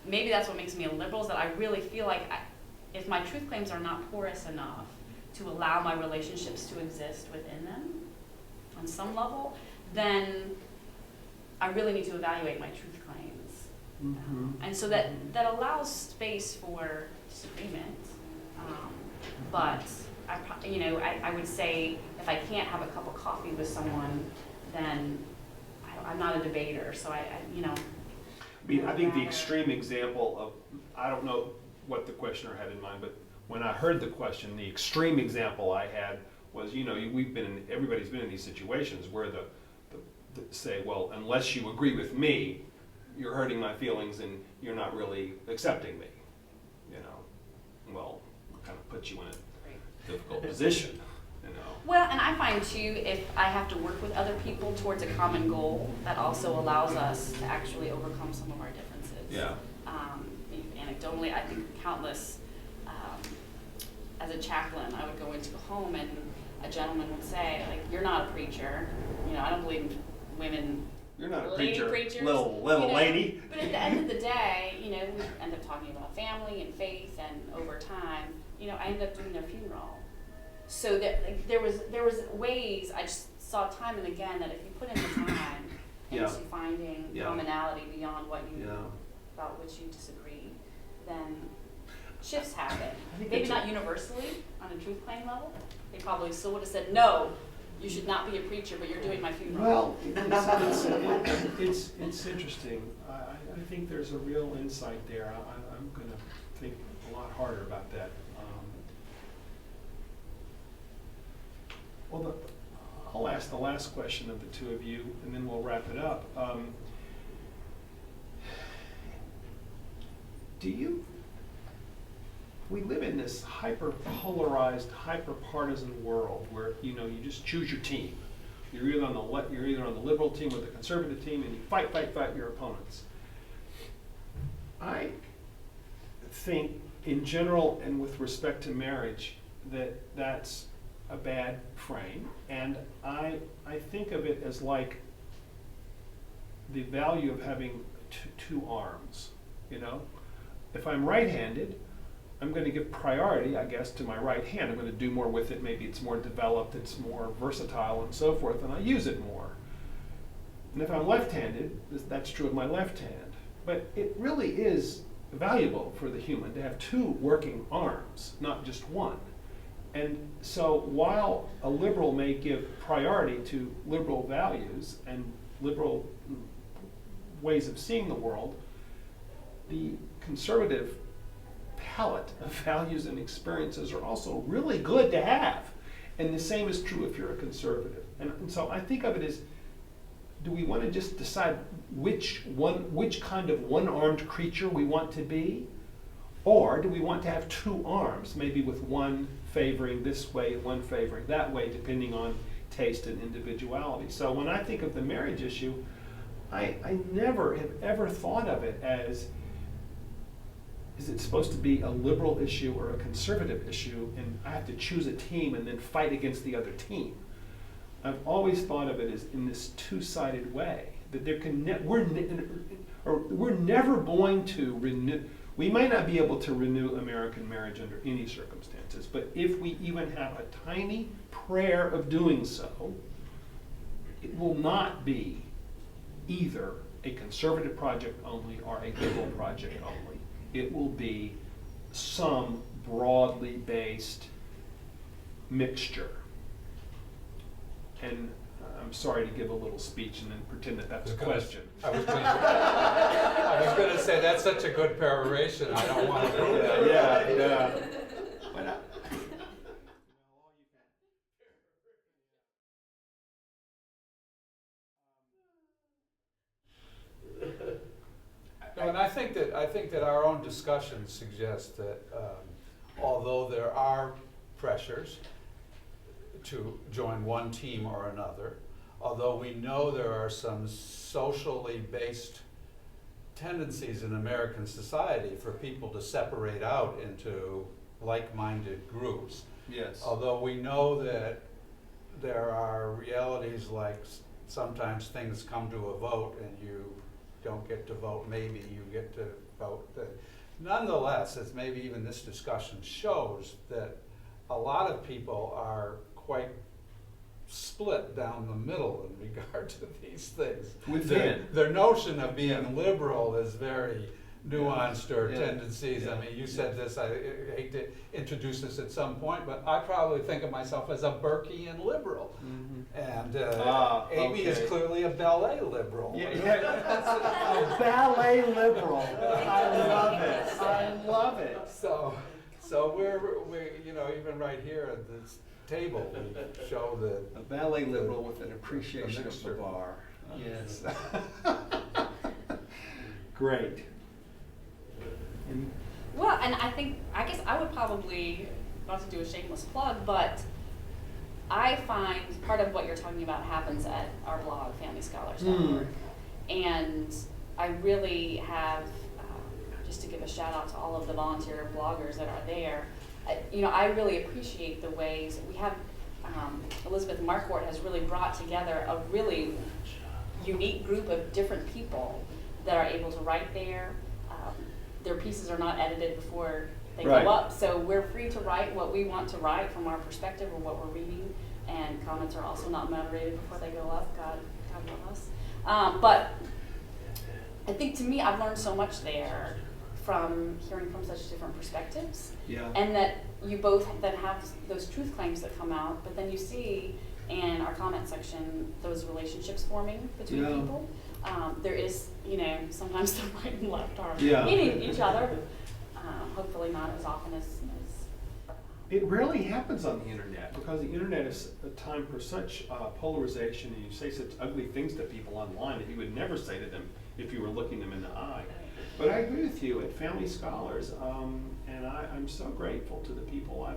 maybe that's what makes me a liberal, is that I really feel like if my truth claims are not porous enough to allow my relationships to exist within them on some level, then I really need to evaluate my truth claims. And so that allows space for disagreement. But I would say if I can't have a cup of coffee with someone, then I'm not a debater. So I mean, I think the extreme example of, I don't know what the questioner had in mind, but when I heard the question, the extreme example I had was, everybody's been in these situations where the say, well, unless you agree with me, you're hurting my feelings and you're not really accepting me. Well, kind of puts you in a difficult position. Well, and I find too, if I have to work with other people towards a common goal, that also allows us to actually overcome some of our differences. Yeah. Anecdotally, I think countless, as a chaplain, I would go into a home and a gentleman would say, like, you're not a preacher. I don't believe in women. You're not a lady preacher, preachers, little lady. But at the end of the day, we end up talking about family and faith, and over time, I ended up doing their funeral. So that there was ways I just saw time and again that if you put in the time into finding commonality beyond what you about which you disagree, then shifts happen. Maybe not universally on a truth claim level. They probably still would have said, no, you should not be a preacher, but you're doing my funeral. Well, it's interesting. I think there's a real insight there. I'm going to think a lot harder about that. Well, I'll ask the last question of the two of you, and then we'll wrap it up. We live in this hyper-polarized, hyper-partisan world where you just choose your team. You're either on the liberal team or the conservative team, and you fight your opponents. I think, in general, and with respect to marriage, that's a bad frame, and I think of it as like the value of having two arms. If I'm right-handed, I'm going to give priority, I guess, to my right hand. I'm going to do more with it. Maybe it's more developed, it's more versatile, and so forth, and I use it more. And if I'm left-handed, that's true of my left hand. But it really is valuable for the human to have two working arms, not just one. And so while a liberal may give priority to liberal values and liberal ways of seeing the world, the conservative palette of values and experiences are also really good to have. And the same is true if you're a conservative. And so I think of it as, do we want to just decide which kind of one-armed creature we want to be? Or do we want to have two arms, maybe with one favoring this way and one favoring that way, depending on taste and individuality? So when I think of the marriage issue, I never have ever thought of it as, is it supposed to be a liberal issue or a conservative issue, and I have to choose a team and then fight against the other team. I've always thought of it as in this two-sided way, that there can we're never going to renew. We might not be able to renew American marriage under any circumstances, but if we even have a tiny prayer of doing so, it will not be either a conservative project only or a liberal project only. It will be some broadly based mixture. And I'm sorry to give a little speech and then pretend that that's a question. I was going to say, that's such a good peroration, I don't want to do that. Yeah. Why not? No, and I think that our own discussions suggest that although there are pressures to join one team or another, although we know there are some socially based tendencies in American society for people to separate out into like-minded groups. Yes. Although we know that there are realities like sometimes things come to a vote and you don't get to vote, maybe you get to vote. Nonetheless, as maybe even this discussion shows, that a lot of people are quite split down the middle in regard to these things. Within. Their notion of being liberal is very nuanced or tendencies. Yeah. I mean, you said this, I hate to introduce this at some point, but I probably think of myself as a Burkean liberal. And Amy is clearly a ballet liberal. A ballet liberal. I love it. I love it. So we're you know, even right here at this table, we show the A ballet liberal with an appreciation of the bar. Yes. Great. Well, and I guess I would probably, not to do a shameless plug, but I find part of what you're talking about happens at our blog, FamilyScholars.org. And I really have, just to give a shout out to all of the volunteer bloggers that are there, you know, I really appreciate the ways we have, Elizabeth Marquardt has really brought together a really unique group of different people that are able to write there. Their pieces are not edited before they Right. go up, so we're free to write what we want to write from our perspective or what we're reading, and comments are also not moderated before they go up. God love us. But I think to me, I've learned so much there from hearing from such different perspectives. Yeah. And that you both then have those truth claims that come out, but then you see in our comment section those relationships forming between Yeah. people. There is, you know, sometimes the right and left are Yeah. meeting each other, but hopefully not as often as It rarely happens on the internet because the internet is a time for such polarization, and you say such ugly things to people online that you would never say to them if you were looking them in the eye. But I agree with you at Family Scholars, and I'm so grateful to the people. I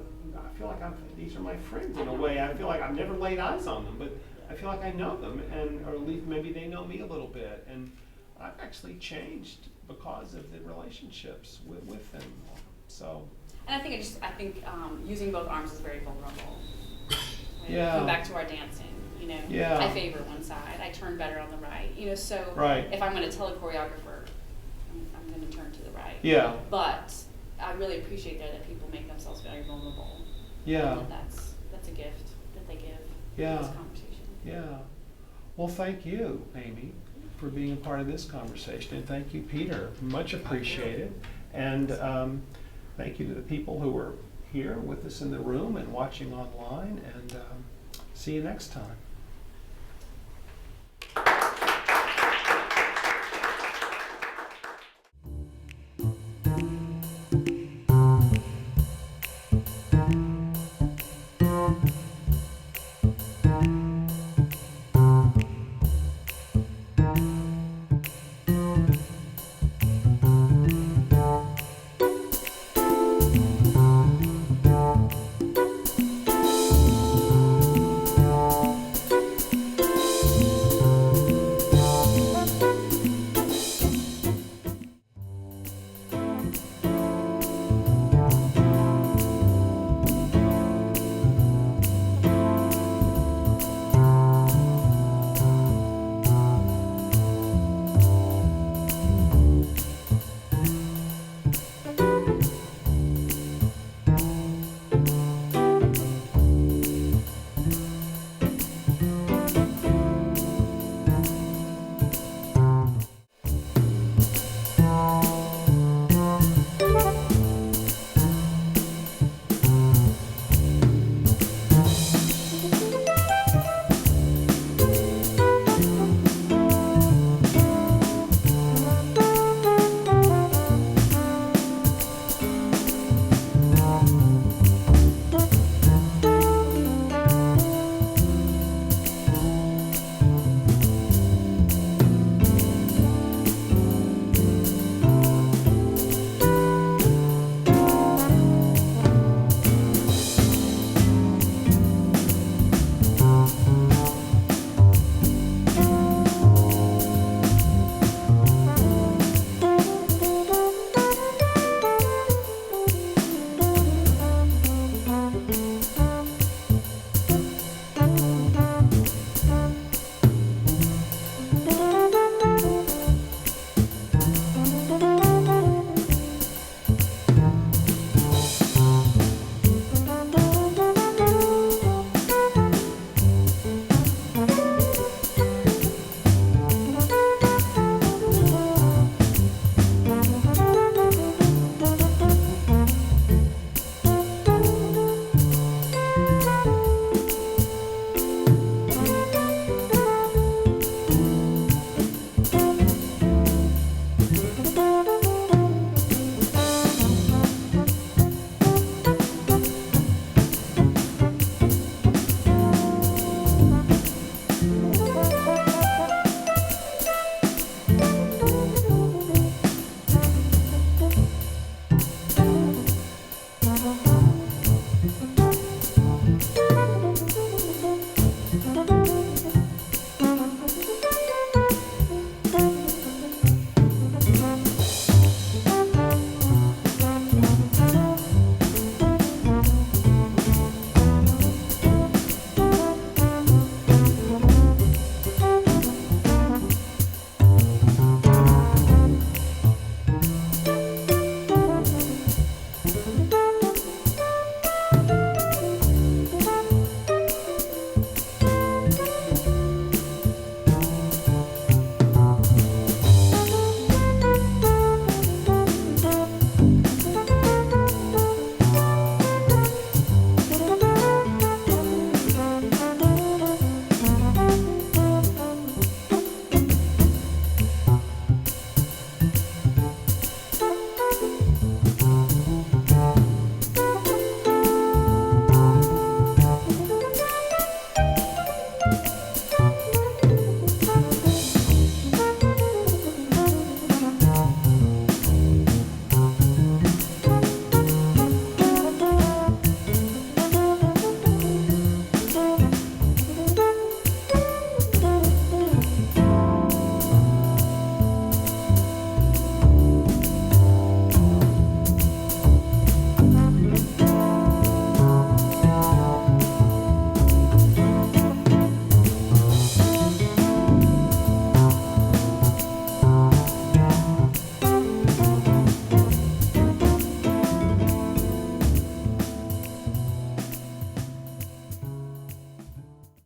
feel like these are my friends in a way. I feel like I've never laid eyes on them, but I feel like I know them, or at least maybe they know me a little bit. And I've actually changed because of the relationships with them. So. And I think using both arms is very vulnerable. Yeah. Come back to our dancing, you know. Yeah. I favor one side. I turn better on the right, you know. So Right. if I'm going to tell a choreographer, I'm going to turn to the right. Yeah. But I really appreciate that people make themselves very vulnerable. Yeah. And that's a gift that they give Yeah. in this conversation. Yeah. Well, thank you, Amy, for being a part of this conversation, and thank you, Peter. Much appreciated. And thank you to the people who are here with us in the room and watching online, and see you next time.